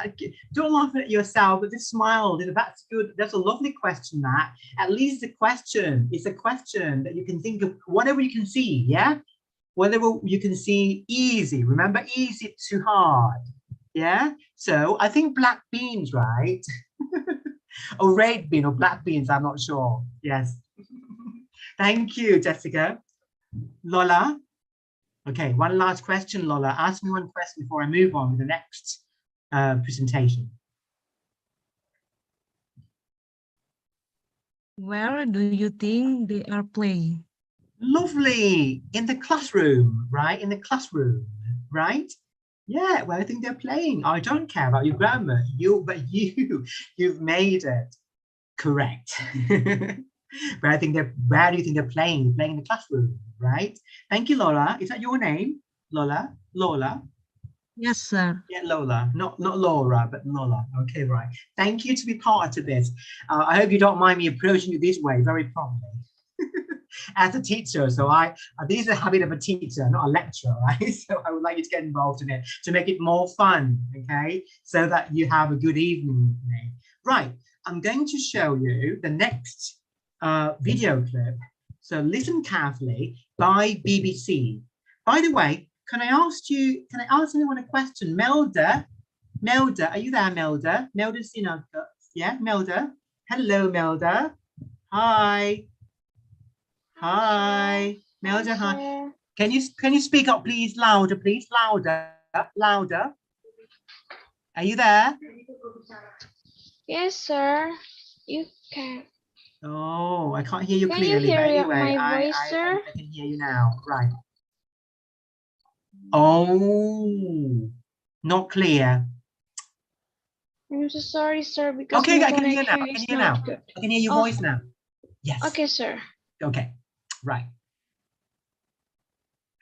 Don't laugh at yourself, but just smile. That's good. That's a lovely question. That at least a question. It's a question that you can think of whatever you can see. Yeah, whatever you can see. Easy. Remember, easy to hard. Yeah. So I think black beans, right? Or red bean or black beans. I'm not sure. Yes. Thank you, Jessica. Lola. Okay, one last question, Lola. Ask me one question before I move on with the next presentation. Where do you think they are playing? Lovely. In the classroom, right? In the classroom, right? Yeah, well, I think they're playing. I don't care about your grammar. You've made it correct. But I think where do you think they're playing? Playing in the classroom, right? Thank you, Lola. Is that your name? Lola? Lola? Yes, sir. Yeah, Lola. Not Laura, but Lola. Okay, right. Thank you to be part of this. I hope you don't mind me approaching you this way very promptly. As a teacher, so this is the habit of a teacher, not a lecturer, right? So I would like you to get involved in it to make it more fun, okay? So that you have a good evening with me. Right, I'm going to show you the next video clip. So listen carefully by BBC. By the way, can I ask anyone a question? Melda, are you there, Melda? Melda Sinaga. Yeah, Melda. Hello, Melda. Hi. Hi. Melda, hi. Can you speak up, please? Louder, please. Louder. Louder. Are you there? Yes, sir. You can. Oh, I can't hear you Can clearly. you hear But anyway, my voice, sir? I can hear you now. Right. Oh, not clear. I'm so sorry, sir, because Okay, my I can hear now. connection I can is hear not now. good. I can hear your voice now. Yes. Okay, sir. Okay. Right.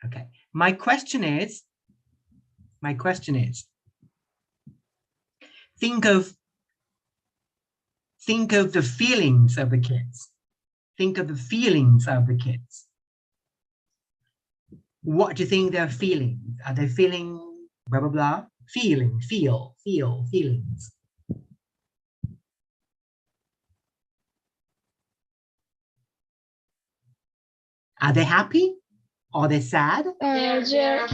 Okay. My question is, think of the feelings of the kids. Think of the feelings of the kids. What do you think they're feeling? Are they feeling blah, blah, blah? Feelings. Are they happy? Are they sad? They're very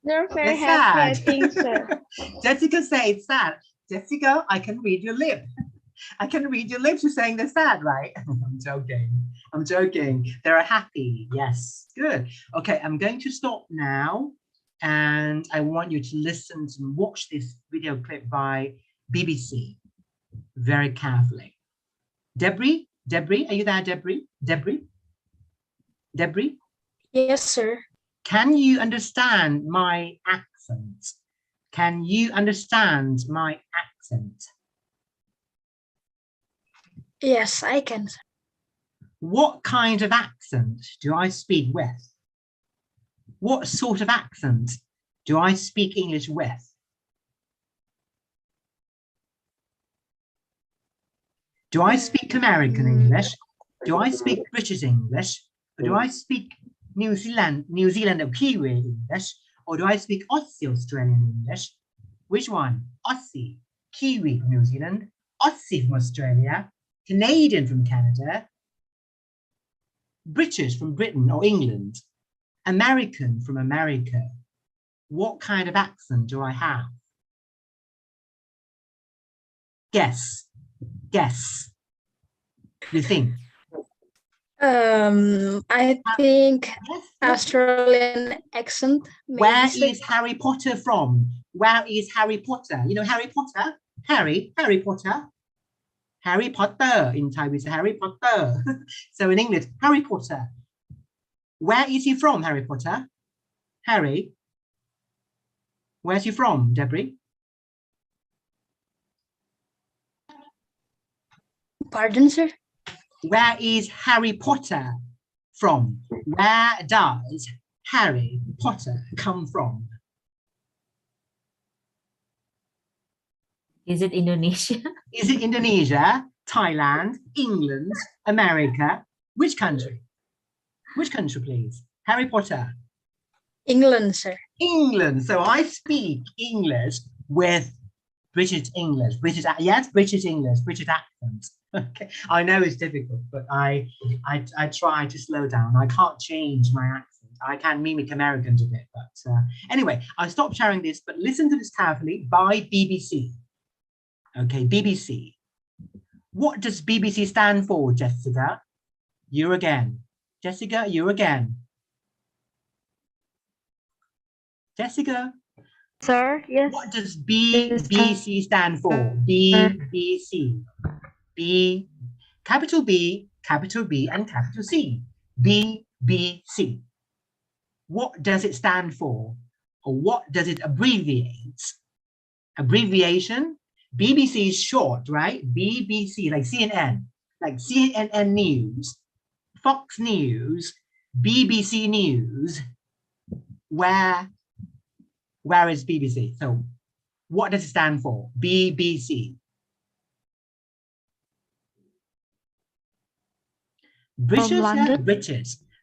They're happy, I sad. think, sir. Jessica said sad. Jessica, I can read your lip. I can read your lips. You're saying they're sad, right? I'm joking. They're happy. Yes, good. Okay, I'm going to stop now. And I want you to listen and watch this video clip by BBC very carefully. Debbie, are you there, Debbie? Yes, sir. Can you understand my accent? Can you understand my accent? Yes, I can. What kind of accent do I speak with? What sort of accent do I speak English with? Do I speak American English? Do I speak British English? Or do I speak New Zealand or Kiwi English? Or do I speak Aussie Australian English? Which one? Aussie, Kiwi from New Zealand, Aussie from Australia, Canadian from Canada, British from Britain or England, American from America. What kind of accent do I have? Guess. Guess. You think? I think Australian accent. Where maybe. is Harry Potter from? Where is Harry Potter? You know Harry Potter? Harry Potter. Harry Potter. In Thai we say Harry Potter. So in English, Harry Potter. Where is he from, Harry Potter? Harry? Where's he from, Debris? Pardon, sir? Where is Harry Potter from? Where does Harry Potter come from? Is it Indonesia? Is it Indonesia, Thailand, England, America? Which country? Which country, please? Harry Potter. England, sir. England. So I speak English with British English. British English, British accent. Okay, I know it's difficult, but I try to slow down. I can't change my accent. I can mimic Americans a bit, but anyway, I'll stop sharing this, but listen to this carefully by BBC. Okay, BBC. What does BBC stand for, Jessica? You again. Jessica, you again. Jessica? Sir, yes. What does BBC stand for? BBC. B, capital B, and capital C. BBC. What does it stand for? Or what does it abbreviate? Abbreviation? BBC is short, right? BBC, like CNN News, Fox News, BBC News. Where is BBC? So what does it stand for? BBC. British, yeah?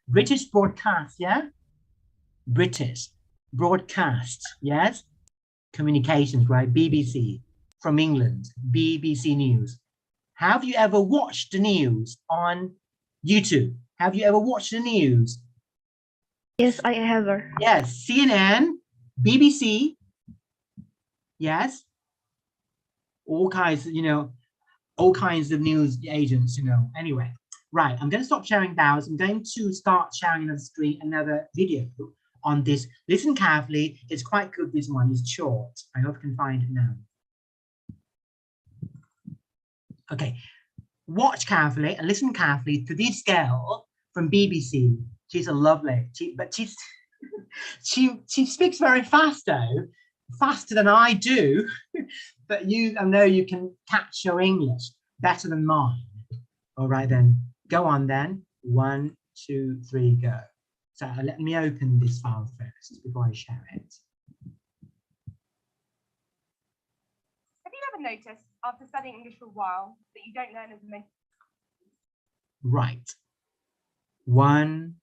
British broadcast, yeah? British broadcast, yes? Communications, right? BBC from England, BBC News. Have you ever watched the news on YouTube? Have you ever watched the news? Yes, I have. Yes, CNN, BBC, yes? All kinds, all kinds of news agents, Anyway. Right, I'm going to stop sharing those. I'm going to start sharing another video on this. Listen carefully. It's quite good, this one. It's short. I hope you can find it now. Okay, watch carefully and listen carefully to this girl from BBC. She's a lovely, she speaks very fast though, faster than I do, but I know you can catch your English better than mine. All right then. Go on then. 1, 2, 3, go. So let me open this file first before I share it. Have you ever noticed after studying English for a while that you don't learn as many? Right. 1,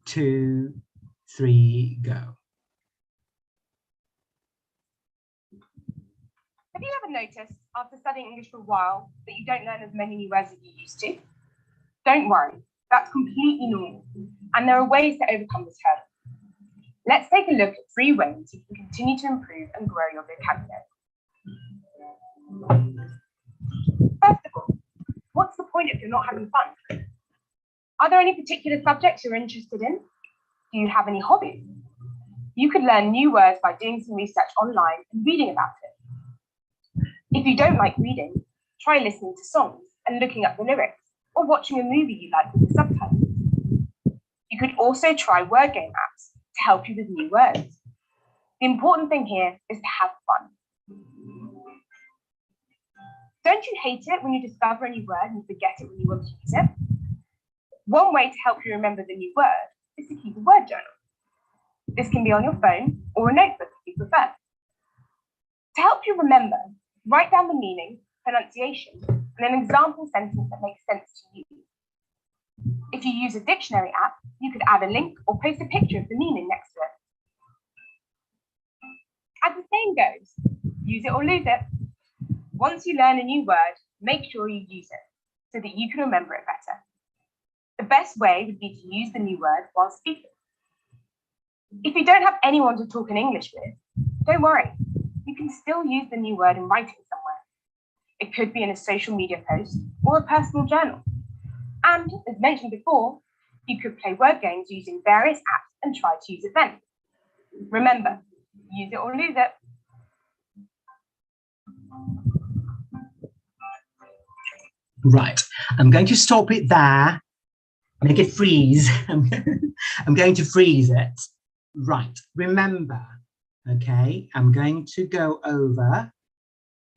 2, 3, go. Have you ever noticed after studying English for a while that you don't learn as many new words as you used to? Don't worry, that's completely normal. And there are ways to overcome this hurdle. Let's take a look at 3 ways you can continue to improve and grow your vocabulary. First of all, what's the point if you're not having fun? Are there any particular subjects you're interested in? Do you have any hobbies? You could learn new words by doing some research online and reading about it. If you don't like reading, try listening to songs and looking up the lyrics, or watching a movie you like with the subtitles. You could also try word game apps to help you with new words. The important thing here is to have fun. Don't you hate it when you discover a new word and forget it when you want to use it? One way to help you remember the new word is to keep a word journal. This can be on your phone or a notebook if you prefer. To help you remember, write down the meaning, pronunciation, and an example sentence that makes sense to you. If you use a dictionary app, you could add a link or post a picture of the meaning next to it. As the saying goes, use it or lose it. Once you learn a new word, make sure you use it so that you can remember it better. The best way would be to use the new word while speaking. If you don't have anyone to talk in English with, don't worry. You can still use the new word in writing somewhere. It could be in a social media post or a personal journal. And as mentioned before, you could play word games using various apps and try to use it then. Remember, use it or lose it. Right, I'm going to stop it there. Make it freeze. I'm going to freeze it. Right, remember, okay, I'm going to go over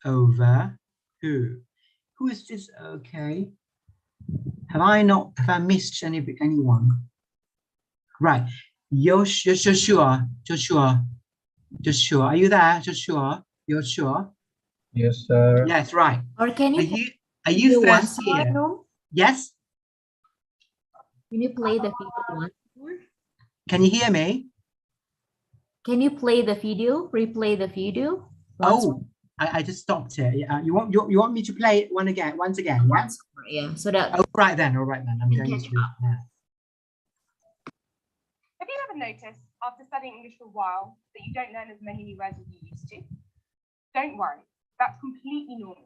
who is this? Okay, have I missed anyone? Right, Joshua, are you there, Joshua? Yes, sir. Yes, right. Or can you Are you once first more, here? no? Yes. Can you play the video once more? Can you hear me? Can you play the video? Replay the video? Once more? I just stopped it. You want me to play it once again? Yeah. Once more, yeah. So that. All right then. I'm going to do it now. Have you ever noticed after studying English for a while that you don't learn as many new words as you used to? Don't worry, that's completely normal.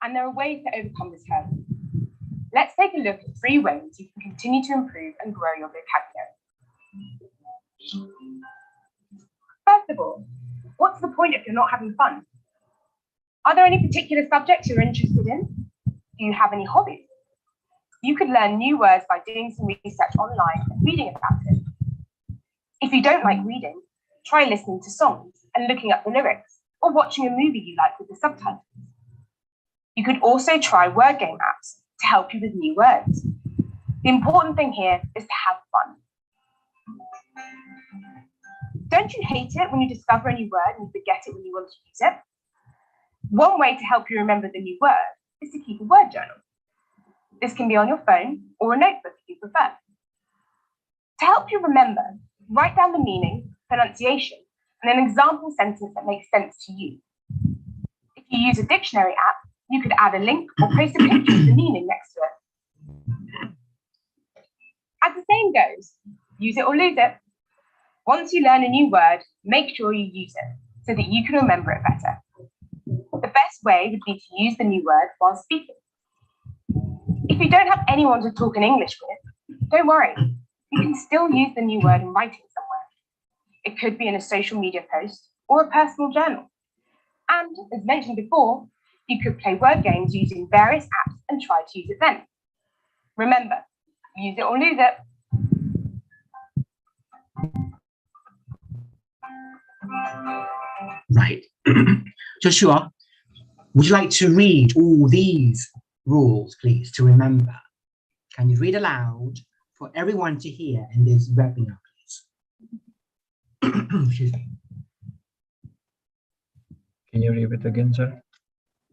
And there are ways to overcome this hurdle. Let's take a look at 3 ways you can continue to improve and grow your vocabulary. First of all, what's the point if you're not having fun? Are there any particular subjects you're interested in? Do you have any hobbies? You could learn new words by doing some research online and reading about it. If you don't like reading, try listening to songs and looking up the lyrics, or watching a movie you like with the subtitles. You could also try word game apps to help you with new words. The important thing here is to have fun. Don't you hate it when you discover a new word and you forget it when you want to use it? One way to help you remember the new word is to keep a word journal. This can be on your phone or a notebook if you prefer. To help you remember, write down the meaning, pronunciation, and an example sentence that makes sense to you. If you use a dictionary app, you could add a link or post a picture of the meaning next to it. As the saying goes, use it or lose it. Once you learn a new word, make sure you use it so that you can remember it better. The best way would be to use the new word while speaking. If you don't have anyone to talk in English with, don't worry. You can still use the new word in writing somewhere. It could be in a social media post or a personal journal. And as mentioned before, you could play word games using various apps and try to use it then. Remember, use it or lose it. Right. Joshua, would you like to read all these rules, please, to remember? Can you read aloud for everyone to hear in this webinar, please? Excuse me. Can you repeat again, sir?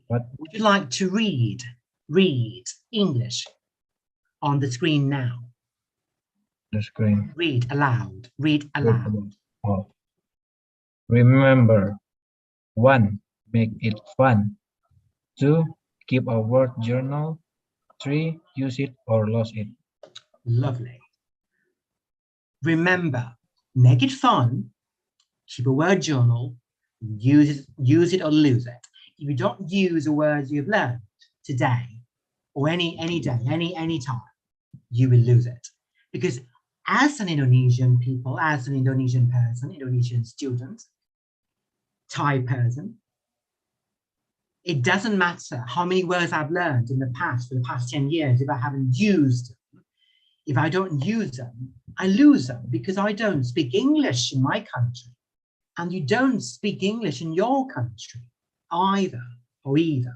What? Would you like to read English on the screen now? The screen. Read aloud. Read aloud. Oh. Remember, 1, make it fun. 2, keep a word journal. 3, use it or lose it. Lovely. Remember, make it fun. Keep a word journal. Use it or lose it. If you don't use the words you've learned today or any day, any time, you will lose it. Because as an Indonesian people, as an Indonesian person, Indonesian student, Thai person, it doesn't matter how many words I've learned in the past, for the past 10 years, if I haven't used them, if I don't use them, I lose them because I don't speak English in my country. And you don't speak English in your country either or either.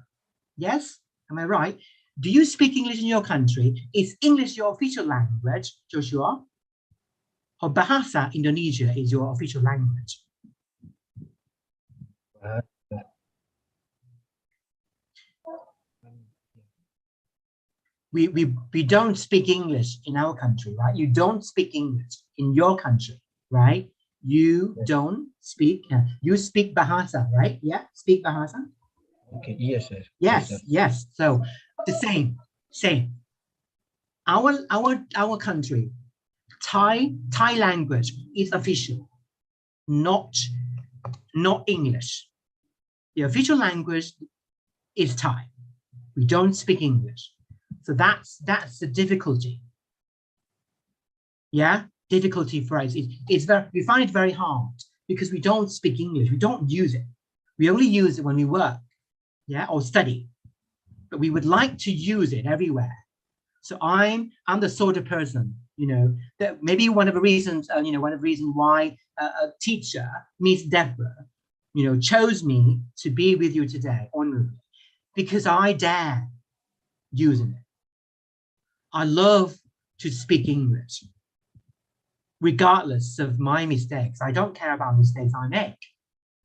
Yes? Am I right? Do you speak English in your country? Is English your official language, Joshua? Or Bahasa Indonesia is your official language? We don't speak English in our country, right? You don't speak English in your country, right? You don't speak, you speak Bahasa, right? Yeah, speak Bahasa. Okay, yes, sir. Yes, yes, sir. yes. So the same. Our country, Thai language is official, not English. The official language is Thai. We don't speak English. So that's the difficulty. Yeah, difficulty for us. We find it very hard because we don't speak English. We don't use it. We only use it when we work, yeah, or study. But we would like to use it everywhere. So I'm the sort of person, you know, that maybe one of the reasons, one of the reasons why a teacher, Miss Deborah, you know, chose me to be with you today, honorably, because I dare using it. I love to speak English, regardless of my mistakes. I don't care about mistakes I make,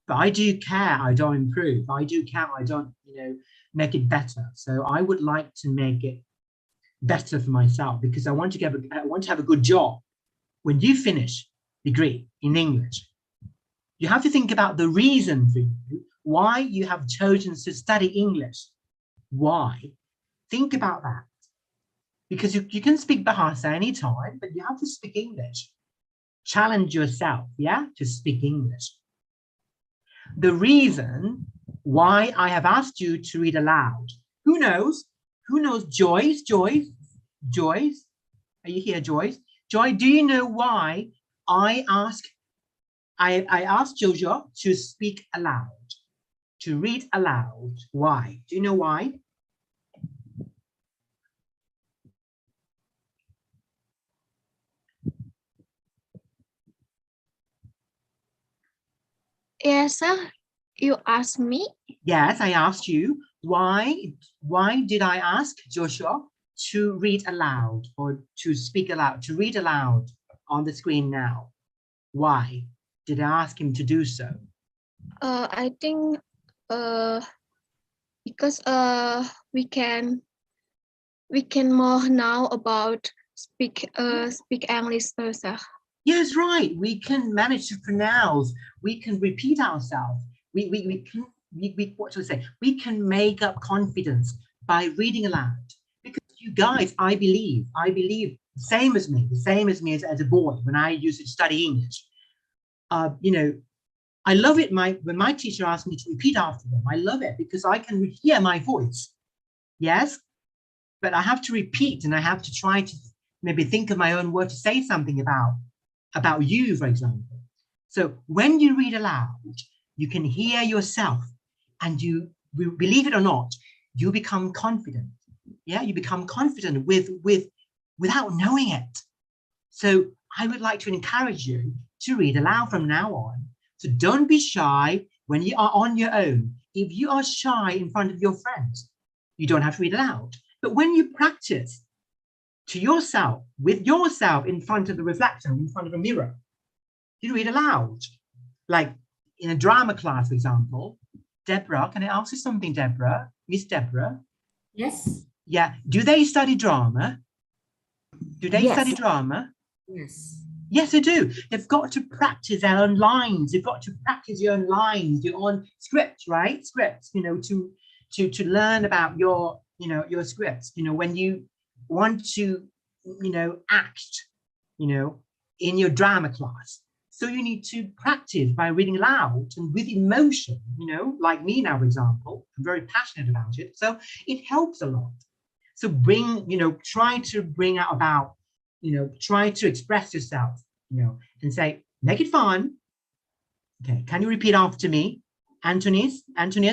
but I do care I don't improve. I do care I don't, you know, make it better. So I would like to make it better for myself because I want to have a good job. When you finish degree in English, you have to think about the reason for you, why you have chosen to study English. Why? Think about that. Because you can speak Bahasa anytime, but you have to speak English. Challenge yourself, yeah, to speak English. The reason why I have asked you to read aloud, who knows? Who knows? Joyce? Joyce? Are you here, Joyce? Joy, do you know why I asked Jojo to speak aloud, to read aloud? Why? Do you know why? Yes, sir. You asked me? Yes, I asked you. Why did I ask Joshua to read aloud or to speak aloud, to read aloud on the screen now? Why did I ask him to do so? I think because we can more now about speak English, sir. Yes, right. We can manage to pronounce. We can repeat ourselves. We what should I say? We can make up confidence by reading aloud. Because you guys, I believe, same as me as a boy when I used to study English. You know, I love it when my teacher asked me to repeat after them. I love it because I can hear my voice. Yes, but I have to repeat and I have to try to maybe think of my own word to say something about you, for example. So when you read aloud, you can hear yourself and you, believe it or not, you become confident. Yeah, you become confident without knowing it. So I would like to encourage you to read aloud from now on. So don't be shy when you are on your own. If you are shy in front of your friends, you don't have to read aloud. But when you practice to yourself, with yourself in front of the reflection, in front of a mirror, you read aloud. Like in a drama class, for example. Deborah, can I ask you something, Deborah? Miss Deborah? Yes. Yeah, do they study drama? Do they Yes. study drama? Yes. Yes, they do. They've got to practice their own lines. They've got to practice your own lines, your own scripts, right? Scripts, you know, to learn about your, you know, your scripts. You know, when you want to, you know, act, you know, in your drama class. So you need to practice by reading aloud and with emotion, you know, like me now, for example, I'm very passionate about it. So it helps a lot. So try to bring out about, you know, try to express yourself, you know, and say, make it fun. Okay, can you repeat after me? Antonius,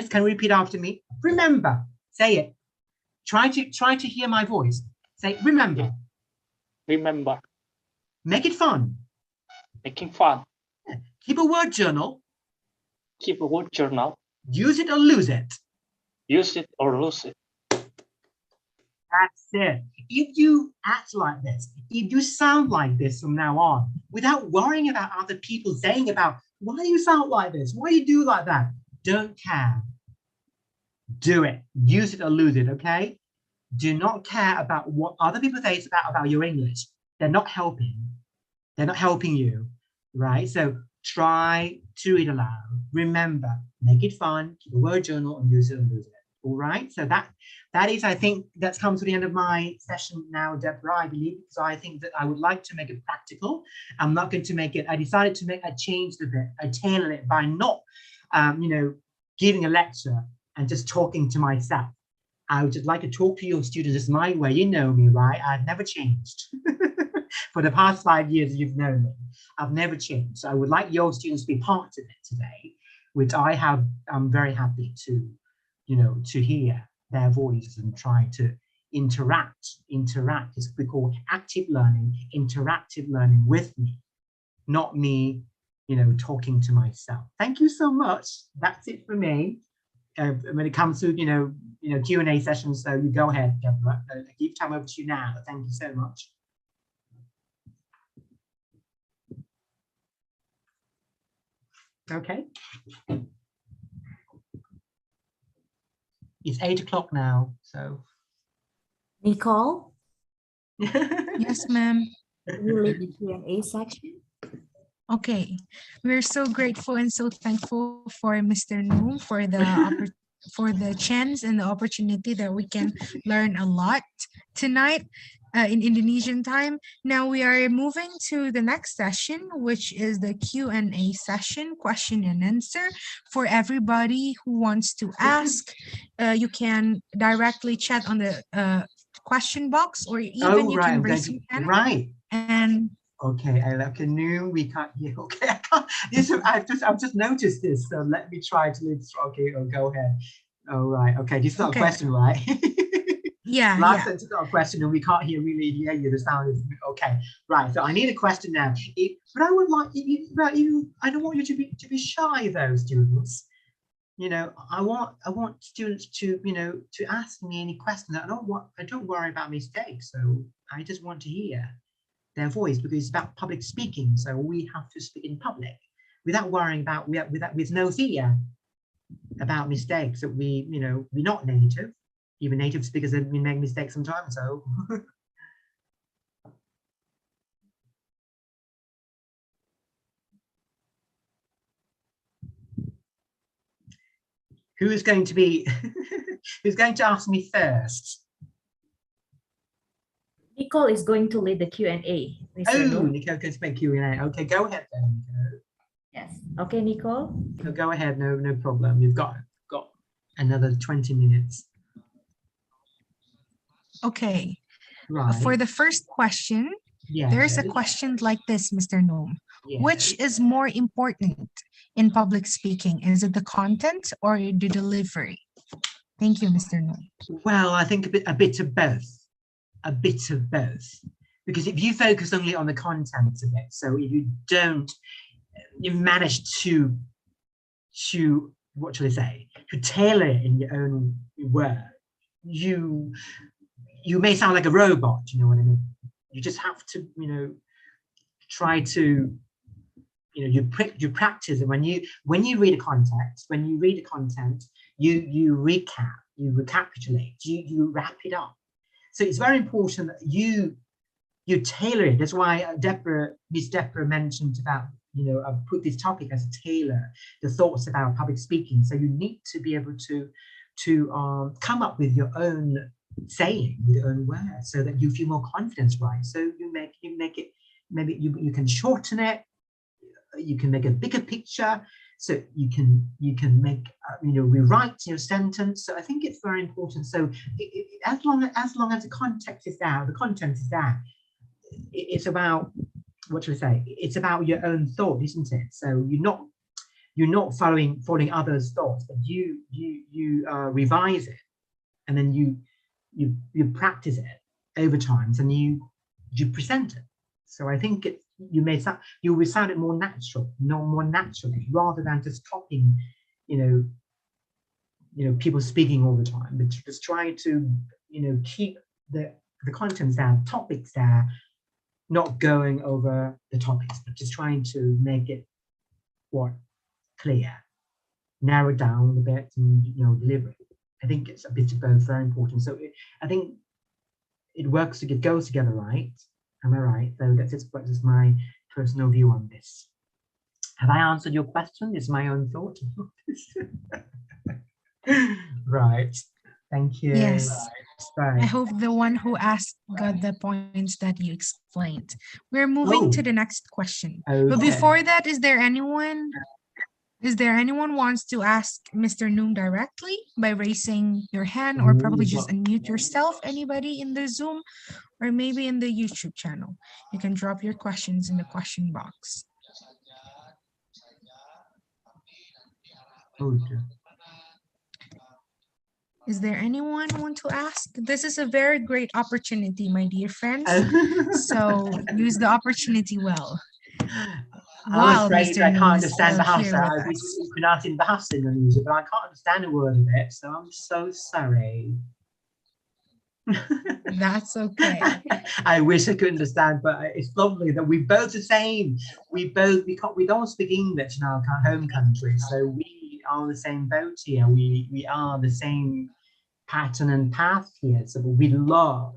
can you repeat after me? Remember, say it. Try to hear my voice. Say, remember. Remember. Make it fun. Making fun. Yeah. Keep a word journal. Keep a word journal. Use it or lose it. Use it or lose it. That's it. If you act like this, if you sound like this from now on, without worrying about other people saying about, why do you sound like this? Why do you do like that? Don't care. Do it. Use it or lose it, okay? Do not care about what other people say about your English. They're not helping. They're not helping you, right? So try to read aloud. Remember, make it fun, keep a word journal and use it or lose it. All right, so that is, I think, that's come to the end of my session now, Deborah, I believe, because I think that I would like to make it practical. I'm not going to make it, I decided to make, I changed a bit, I tailor it by not, giving a lecture and just talking to myself. I would like to talk to your students just my way. You know me, right? I've never changed. For the past 5 years you've known me, I've never changed. So I would like your students to be part of it today, which I'm very happy to, to hear their voices and try to interact is what we call active learning, interactive learning with me, not me, talking to myself. Thank you so much. That's it for me. When it comes to, Q&A sessions, so you go ahead, Deborah. I give time over to you now. Thank you so much. Okay. It's 8 o'clock now, so. Nicole? Yes, ma'am. You lead the Q&A section. Okay, we're so grateful and so thankful for Mr. Noom for the chance and the opportunity that we can learn a lot tonight in Indonesian time. Now we are moving to the next session, which is the Q&A session, question and answer. For everybody who wants to ask, you can directly chat on the question box, or even you can raise your hand. Right. And okay, I knew we can't hear. Okay, I can't. I've just noticed this. So let me try to. Okay, go ahead. All right. Okay, this is not a question, right? Yeah. Last sentence is not a question, and we can't really hear you. The sound is okay. Right. So I need a question now. But I would like I don't want you to be shy, though, students. I want students to to ask me any questions. I don't worry about mistakes. So I just want to hear their voice, because it's about public speaking. So we have to speak in public without worrying about with no fear about mistakes. That we're not native. Even native speakers we make mistakes sometimes. So who's going to ask me first? Nicole is going to lead the Q&A. Nicole can make Q&A. Okay, go ahead then, Nicole. Yes. Okay, Nicole. No, go ahead. No problem. You've got another 20 minutes. Okay. Right. For the first question, there's a question like this, Mr. Noom. Yes. Which is more important in public speaking? Is it the content or the delivery? Thank you, Mr. Noom. Well, I think a bit of both. A bit of both. Because if you focus only on the content of it, so if you manage to what shall I say, to tailor it in your own word, you may sound like a robot, you know what I mean? You just have to, try to, you practice it. When you read a context, you recap, you recapitulate, you wrap it up. So it's very important that you tailor it. That's why Miss Deborah mentioned about, I put this topic as a tailor, the thoughts about public speaking. So you need to be able to come up with your own saying, with your own words, so that you feel more confidence, right? So you make it, maybe you can shorten it, you can make a bigger picture, so you can make rewrite your sentence. So I think it's very important. So as long as the context is there, the content is there, it's about, what should I say? It's about your own thought, isn't it? So you're not following others' thoughts, but you revise it, and then you practice it over time, and you present it. So I think you will sound it more naturally, rather than just copying, people speaking all the time, but just try to keep the contents there, topics there, not going over the topics, but just trying to make it clear, narrow down a bit, and deliver it. I think it's a bit of both, very important. So I think it works, it goes together, right? Am I right? So that's just my personal view on this. Have I answered your question? It's my own thought. Right. Thank you. Yes. Right. I hope the one who asked got the points that you explained. We're moving to the next question. Okay. But before that, is there anyone Is there anyone wants to ask Mr. Noom directly by raising your hand, or probably just unmute yourself? Anybody in the Zoom or maybe in the YouTube channel? You can drop your questions in the question box. Is there anyone who want to ask? This is a very great opportunity, my dear friends. So use the opportunity well. I'm afraid I can't understand Bahasa. I was pronouncing Bahasa Indonesia, but I can't understand a word of it, so I'm so sorry. That's okay. I wish I could understand, but it's lovely that we're both the same. We don't speak English in our home country, so we are on the same boat here. We are the same pattern and path here. So we love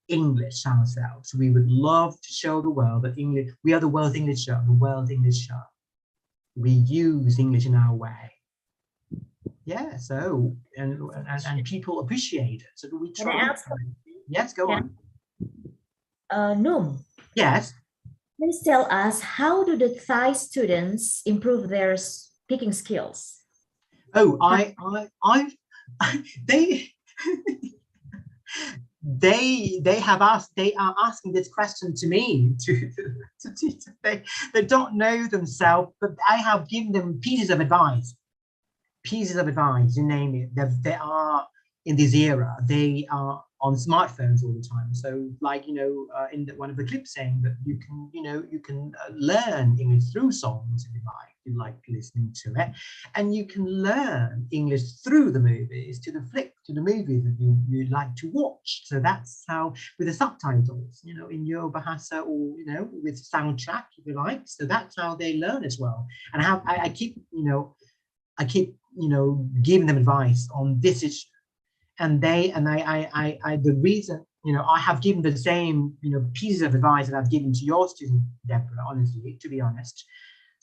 English ourselves. We would love to show the world that English, we are the world's English show, the world's English show. We use English in our way. Yeah, so and people appreciate it. So we try. Can I ask? Yes, go on. Noom. Yes. Please tell us, how do the Thai students improve their speaking skills? Oh, they are asking this question to me to teach. They don't know themselves, but I have given them pieces of advice, you name it. They are in this era, they are on smartphones all the time. So like, in one of the clips saying that you can learn English through songs if you like listening to it, and you can learn English through the movies, to the movies that you like to watch. So that's how, with the subtitles, in your Bahasa, or with soundtrack if you like. So that's how they learn as well. And I keep giving them advice on this issue. And the reason, I have given the same, pieces of advice that I've given to your student, Deborah, honestly, to be honest.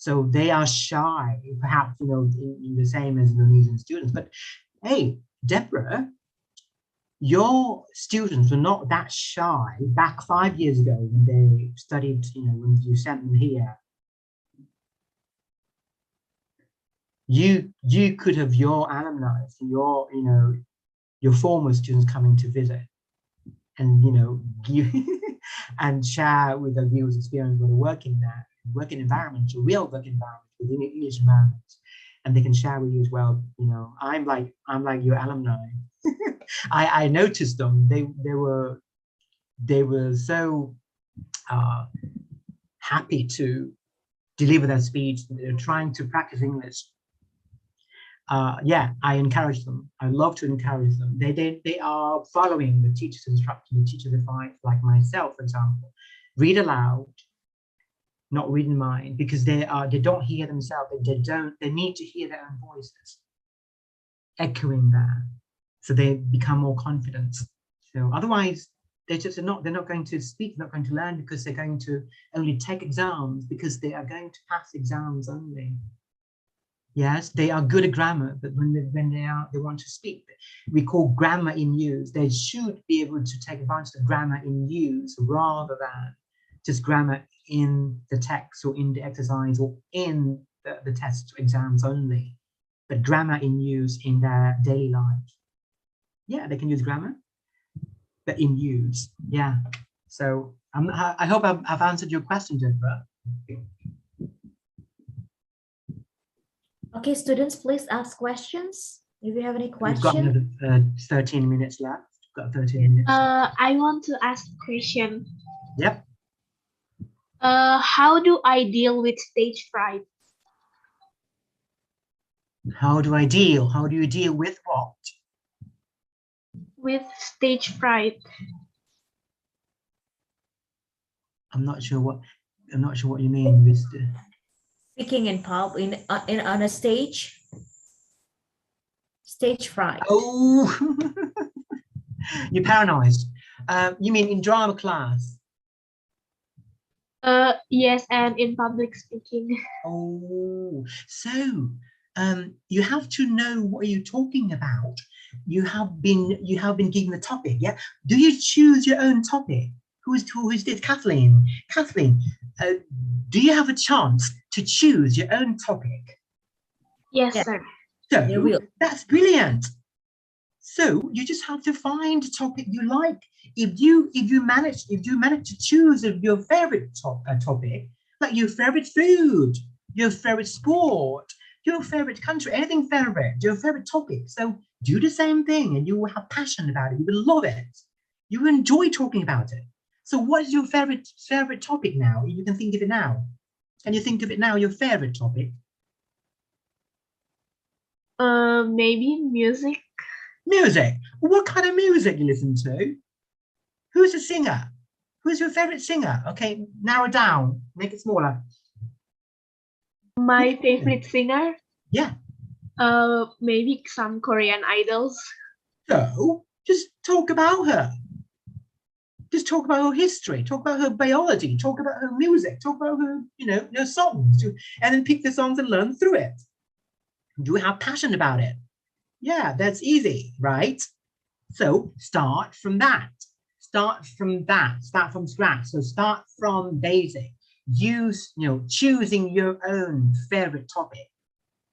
So they are shy, perhaps, in the same as Indonesian students. But hey, Deborah, your students were not that shy back 5 years ago when they studied, when you sent them here. You could have your alumni, your former students coming to visit, and give and share with the viewers experience with the working environment, a real work environment within the English environment, and they can share with you as well. I'm like your alumni. I noticed them. They were so happy to deliver their speech. They're trying to practice English. Yeah, I encourage them. I love to encourage them. They are following the teacher's instruction, the teacher's advice, like myself, for example. Read aloud, not read in mind, because they don't hear themselves. They need to hear their own voices echoing that, so they become more confident. So otherwise, they're not going to speak, not going to learn, because they're going to only take exams, because they are going to pass exams only. Yes, they are good at grammar, but when they want to speak, we call grammar in use. They should be able to take advantage of grammar in use rather than just grammar in the text or in the exercise or in the test exams only, but grammar in use in their daily life. Yeah, they can use grammar, but in use. Yeah. So I hope I've answered your question, Deborah. Okay, students, please ask questions. If you have any questions. We've got another 13 minutes left. We've got 13 minutes. I want to ask a question. Yep. How do I deal with stage fright? How do you deal with what? With stage fright. I'm not sure what you mean with Speaking in on a stage fright. Oh, you're paranoid. You mean in drama class? Yes, and in public speaking. Oh, so you have to know what you're talking about. You have been given the topic. Yeah. Do you choose your own topic? Who is this? Kathleen. Kathleen, do you have a chance to choose your own topic? Yes, Yeah. sir. So They will. that's brilliant. So you just have to find a topic you like. If you manage to choose your favorite topic, like your favorite food, your favorite sport, your favorite country, anything favorite, your favorite topic. So do the same thing, and you will have passion about it. You will love it. You will enjoy talking about it. So what is your favorite topic now? You can think of it now. Can you think of it now? Your favorite topic? Maybe music. Music. What kind of music you listen to? Who's the singer? Who's your favorite singer? Okay, narrow it down. Make it smaller. My favorite singer. Yeah. Maybe some Korean idols. So just talk about her. Just talk about her history. Talk about her biology. Talk about her music. Talk about her, her songs. And then pick the songs and learn through it. Do you have passion about it? Yeah, that's easy, right? So start from that. Start from scratch. So start from basic. Use, choosing your own favorite topic,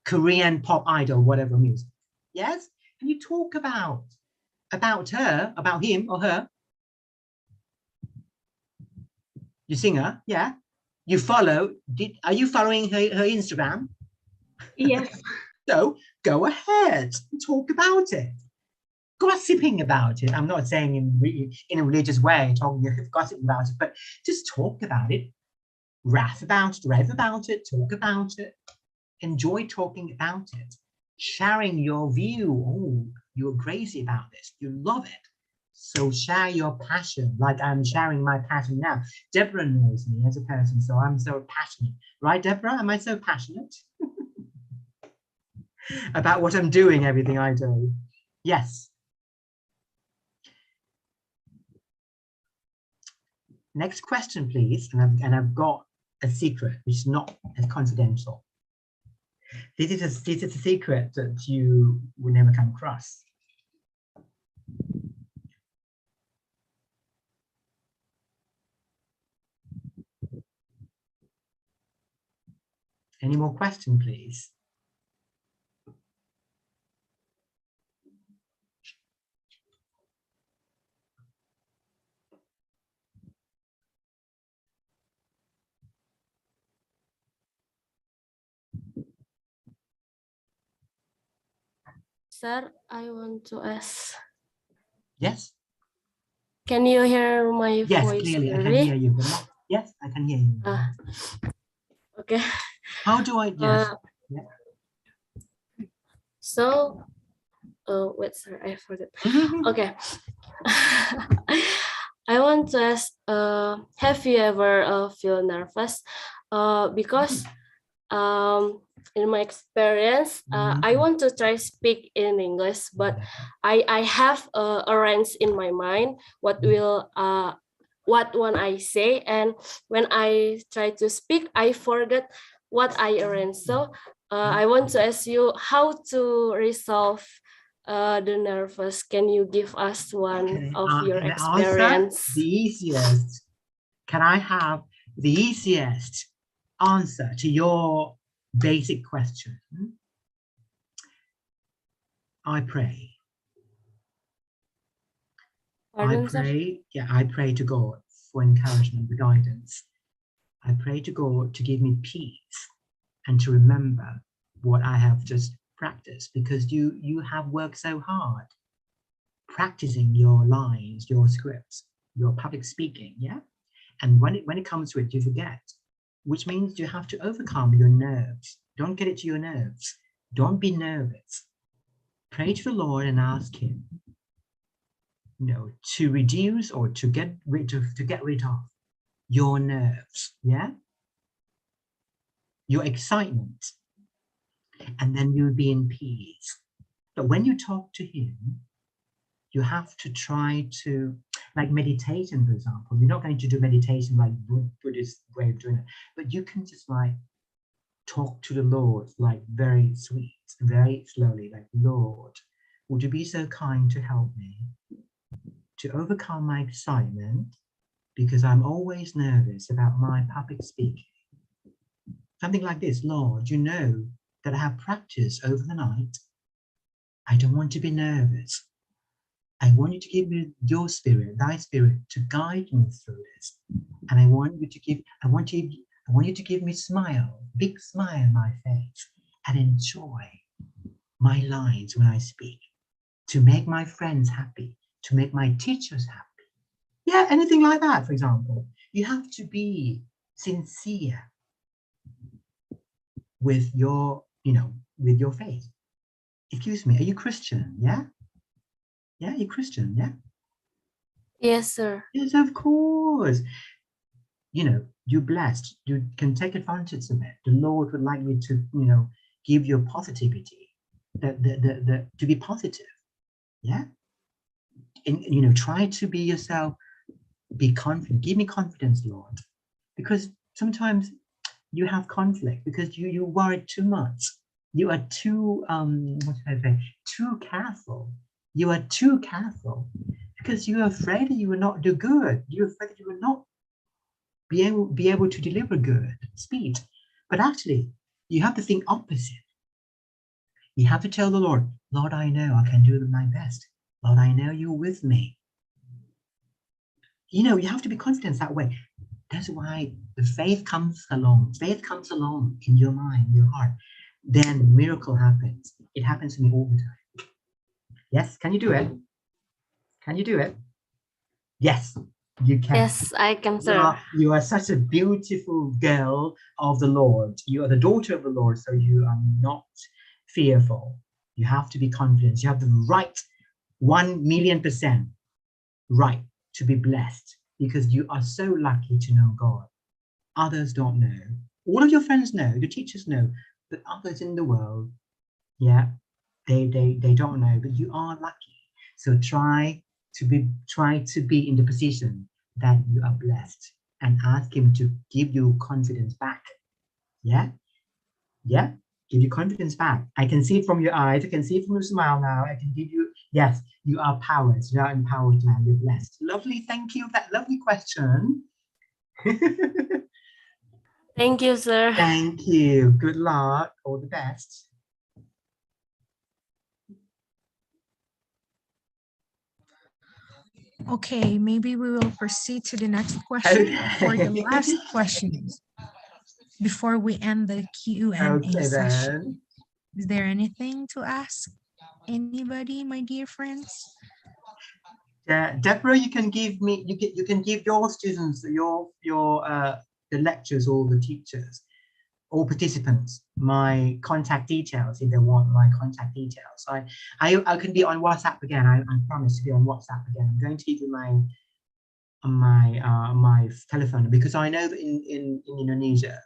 Korean pop idol, whatever music. Yes? And you talk about her, about him or her. You singer, yeah. You follow. Are you following her Instagram? Yes. So go ahead and talk about it. Gossiping about it. I'm not saying in a religious way, gossip about it, but just talk about it. Rave about it, talk about it. Enjoy talking about it. Sharing your view. Oh, you're crazy about this. You love it. So share your passion, like I'm sharing my passion now. Deborah knows me as a person, so I'm so passionate. Right, Deborah? Am I so passionate? About what I'm doing, everything I do. Yes. Next question, please. And I've got a secret, which is not as confidential. This is a secret that you will never come across. Any more questions, please? Sir, I want to ask. Yes. Can you hear my Yes, voice clearly. I clearly? can hear you. Yes, I can hear you. Okay. How do I? Yes. Yeah. So, wait, sir, I forgot. Okay. I want to ask, have you ever feel nervous? Because in my experience, I want to try speak in English, but I have arranged in my mind what when I say, and when I try to speak, I forget what I arranged. So I want to ask you how to resolve the nervous. Can you give us one of your experience? Answer the easiest. Can I have the easiest answer to your basic question? I pray. Pardon, I pray to God for encouragement, the guidance. I pray to God to give me peace and to remember what I have just practiced, because you have worked so hard practicing your lines, your scripts, your public speaking, yeah? And when it comes to it, you forget, which means you have to overcome your nerves. Don't get it to your nerves. Don't be nervous. Pray to the Lord and ask him, to reduce or to get rid of your nerves, yeah? Your excitement. And then you'll be in peace. But when you talk to him, you have to try to, like meditation, for example. You're not going to do meditation like Buddhist way of doing it, but you can just like talk to the Lord, like very sweet, very slowly, like, Lord, would you be so kind to help me to overcome my excitement, because I'm always nervous about my public speaking. Something like this, Lord, you know that I have practiced over the night. I don't want to be nervous. I want you to give me your spirit, thy spirit, to guide me through this. And I want you to give me a smile, big smile on my face, and enjoy my lines when I speak, to make my friends happy, to make my teachers happy. Yeah, anything like that, for example. You have to be sincere with your, with your faith. Excuse me, are you Christian? Yeah? Yeah, you're Christian, yeah? Yes, sir. Yes, of course. You're blessed. You can take advantage of it. The Lord would like me to, give you positivity, to be positive. Yeah? And, try to be yourself, be confident. Give me confidence, Lord. Because sometimes you have conflict because you worry too much. You are too, too careful. You are too careful because you're afraid that you will not do good. You're afraid that you will not be able to deliver good speech. But actually, you have to think opposite. You have to tell the Lord, Lord, I know I can do my best. Lord, I know you're with me. You have to be confident that way. That's why the faith comes along. Faith comes along in your mind, your heart. Then miracle happens. It happens to me all the time. Yes, can you do it? Can you do it? Yes, you can. Yes, I can, sir. You are such a beautiful girl of the Lord. You are the daughter of the Lord, so you are not fearful. You have to be confident. You have the right, 1,000,000% right to be blessed because you are so lucky to know God. Others don't know. All of your friends know, your teachers know, but others in the world, yeah, they don't know, but you are lucky. So try to be in the position that you are blessed and ask him to give you confidence back. Yeah? Yeah? Give you confidence back. I can see it from your eyes. I can see it from your smile now. I can give you, yes, you are powered. You are empowered now. You're blessed. Lovely. Thank you for that lovely question. Thank you, sir. Thank you. Good luck. All the best. Okay, maybe we will proceed to the next question for the last questions before we end the Q&A session. Is there anything to ask anybody, my dear friends? Deborah, you can give me, you can give your students, the lecturers or the teachers or participants my contact details if they want my contact details. I can be on WhatsApp again. I promise to be on WhatsApp again. I'm going to give you my telephone because I know that in Indonesia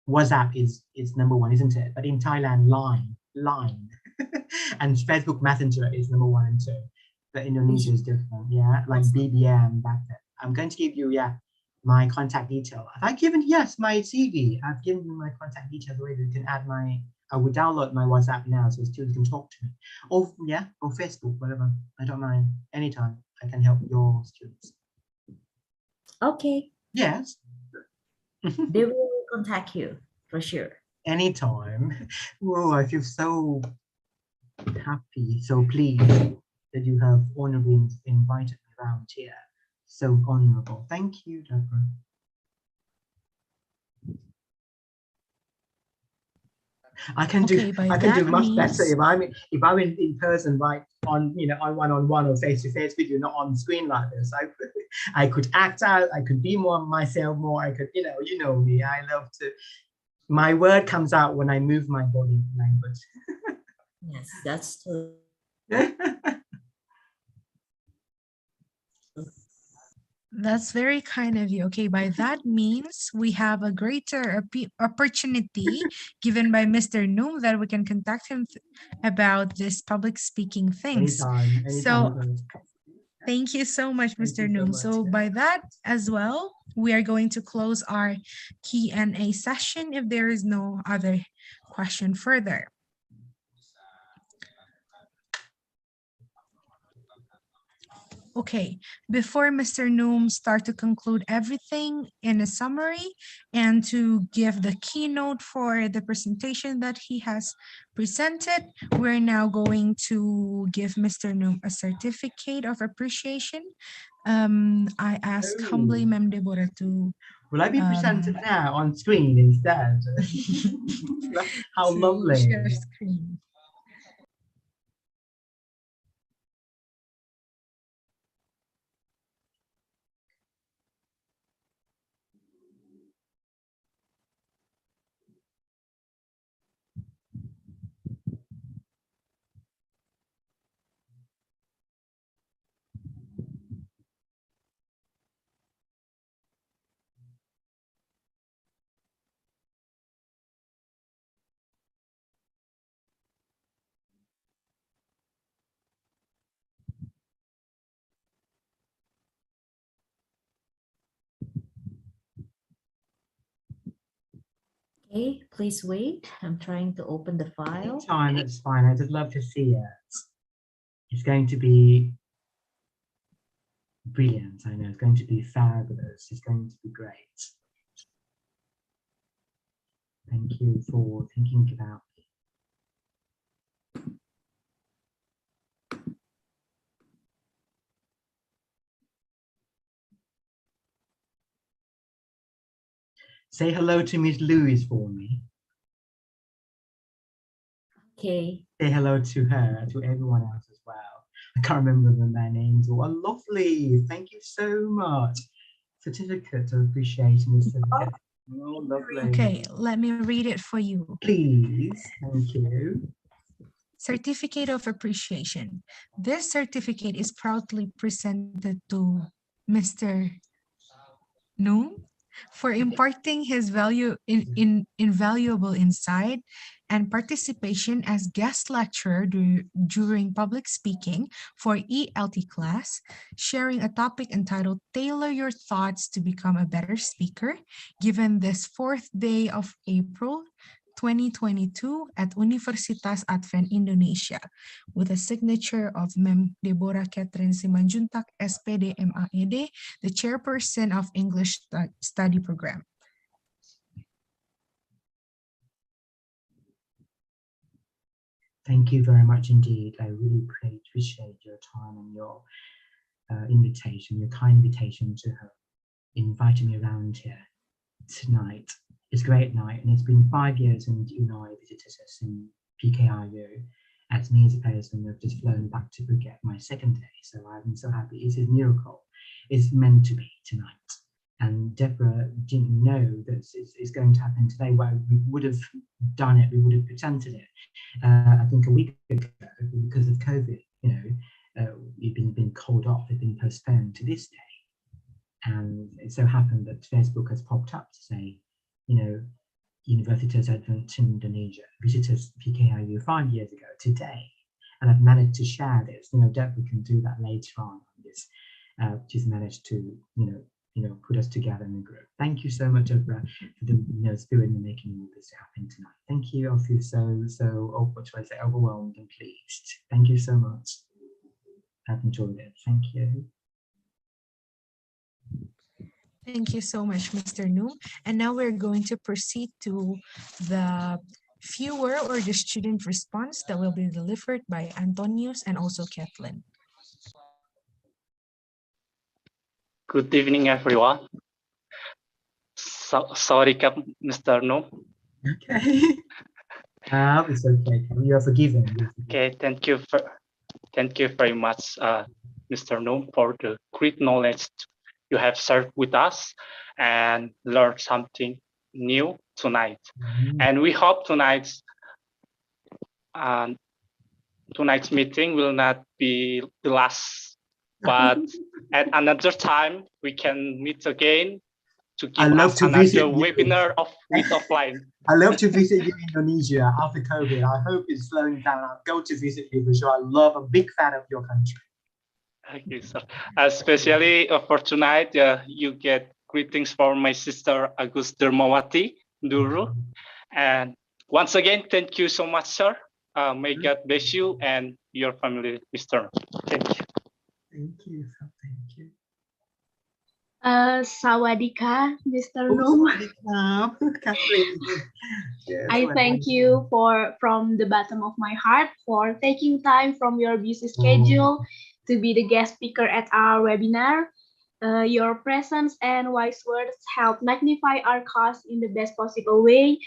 WhatsApp is #1, isn't it? But in Thailand, Line and Facebook Messenger is #1 and 2. But Indonesia is different, yeah, like BBM back then. I'm going to give you, my contact detail. Have I given, yes, my CV. I've given you my contact details already. You can add I will download my WhatsApp now so students can talk to me. Or, or Facebook, whatever. I don't mind. Anytime I can help your students. Okay. Yes. They will contact you for sure. Anytime. Whoa, I feel so happy, so pleased that you have honorably invited me around here. So honorable. Thank you, Deborah. I can do much better if I'm in person, right, on on one-on-one or face-to-face with you, not on screen like this. I could act out, I could be more myself more, I could, you know me. I love to, my word comes out when I move my body language. Yes, that's true. That's very kind of you. Okay, by that means we have a greater opportunity given by Mr. Noom that we can contact him about this public speaking things. Anytime. So thank you so much, Mr. Noom. So by that as well, we are going to close our Q&A session if there is no other question further. Okay, before Mr. Noom start to conclude everything in a summary and to give the keynote for the presentation that he has presented, we're now going to give Mr. Noom a certificate of appreciation. I ask humbly Ma'am Deborah to Will I be presented now on screen instead? How to lovely. share screen. Okay, please wait. I'm trying to open the file. Time, that's fine. I just love to see it. It's going to be brilliant. I know it's going to be fabulous. It's going to be great. Thank you for thinking about me. Say hello to Miss Lewis for me. Okay. Say hello to her, to everyone else as well. I can't remember their names. Oh, lovely. Thank you so much. Certificate of appreciation. Certificate. Oh, lovely. Okay, let me read it for you. Please. Thank you. Certificate of appreciation. This certificate is proudly presented to Mr. Noom for imparting his invaluable insight and participation as guest lecturer during public speaking for ELT class, sharing a topic entitled Tailor Your Thoughts to Become a Better Speaker, given this 4th day of April 2022 at Universitas Advent Indonesia, with a signature of Ma'am Deborah Catherine Simanjuntak, SPD MAED, the chairperson of English Study Program. Thank you very much indeed. I really appreciate your time and your invitation, your kind invitation to have invited me around here tonight. It's a great night, and it's been 5 years since you know I visited us in PKRU. As me as a person, I've just flown back to Phuket my 2nd day, so I'm so happy. It's a miracle. It's meant to be tonight. And Deborah didn't know that it's going to happen today. Well, we would have done it. We would have presented it. I think a week ago, because of COVID, you know, we've been called off. It's been postponed to this day. And it so happened that Facebook has popped up to say, you know, Universitas Advent Indonesia visited PKRU 5 years ago today, and I've managed to share this. You know, Deborah can do that later on this. She's managed to, you know, put us together in a group. Thank you so much, Deborah, for the spirit in making all this happen tonight. Thank you. I feel so what should I say, overwhelmed and pleased. Thank you so much. I've enjoyed it. Thank you. Thank you so much, Mr. Noom. And now we're going to proceed to the viewer or the student response that will be delivered by Antonius and also Kathleen. Good evening, everyone. Sorry, Mr. Noom. Okay. It's okay. You are forgiven. Okay, thank you very much, Mr. Noom, for the great knowledge you have shared with us and learned something new tonight. And we hope tonight's meeting will not be the last, but at another time we can meet again to give us another webinar with offline. I love to visit you in Indonesia after COVID. I hope it's slowing down. I'll go to visit you for sure. I'm a big fan of your country. Thank you, sir. Especially for tonight, you get greetings from my sister Agus Dermawati Duru. And once again, thank you so much, sir. May God bless you and your family, Mr. Thank you. Thank you. Sawadika, Mr. Oh, Noom. Catherine. Yes, I well thank done. you from the bottom of my heart for taking time from your busy schedule to be the guest speaker at our webinar. Your presence and wise words help magnify our cause in the best possible way.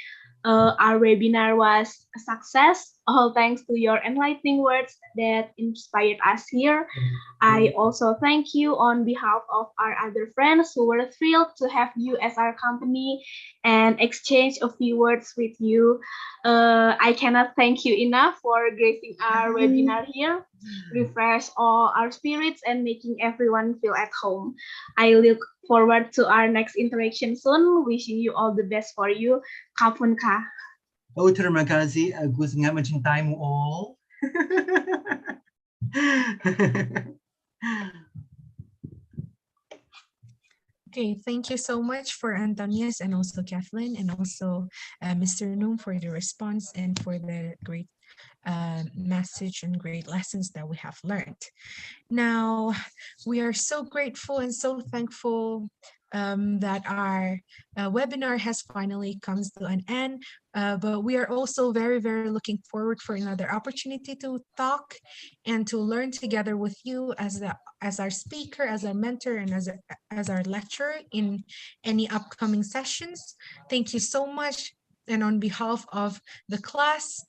Our webinar was a success, all thanks to your enlightening words that inspired us here. I also thank you on behalf of our other friends who were thrilled to have you as our company and exchange a few words with you. I cannot thank you enough for gracing our webinar here, refresh all our spirits and making everyone feel at home. I look forward to our next interaction soon. Wishing you all the best for you. Kapun ka. Oh, terima kasih. Aku sangat mencintaimu all. Okay, thank you so much for Antonius and also Kathleen and also Mr. Noom for the response and for the great message and great lessons that we have learned. Now, we are so grateful and so thankful that our webinar has finally come to an end, but we are also very, very looking forward for another opportunity to talk and to learn together with you as our speaker, as our mentor, and as our lecturer in any upcoming sessions. Thank you so much. And on behalf of the class,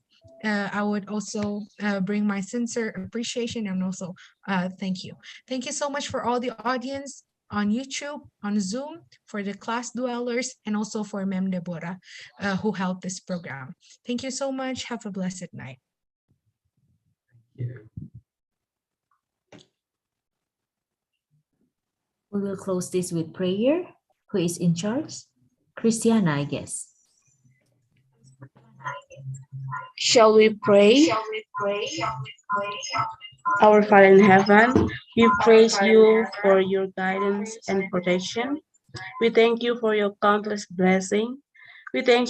I would also bring my sincere appreciation and also thank you. Thank you so much for all the audience on YouTube, on Zoom, for the class dwellers, and also for Mem Deborah, who helped this program. Thank you so much. Have a blessed night. We will close this with prayer. Who is in charge? Christiana, I guess. Shall we pray? Our Father in heaven, we praise you for your guidance and protection. We thank you for your countless blessing. We thank you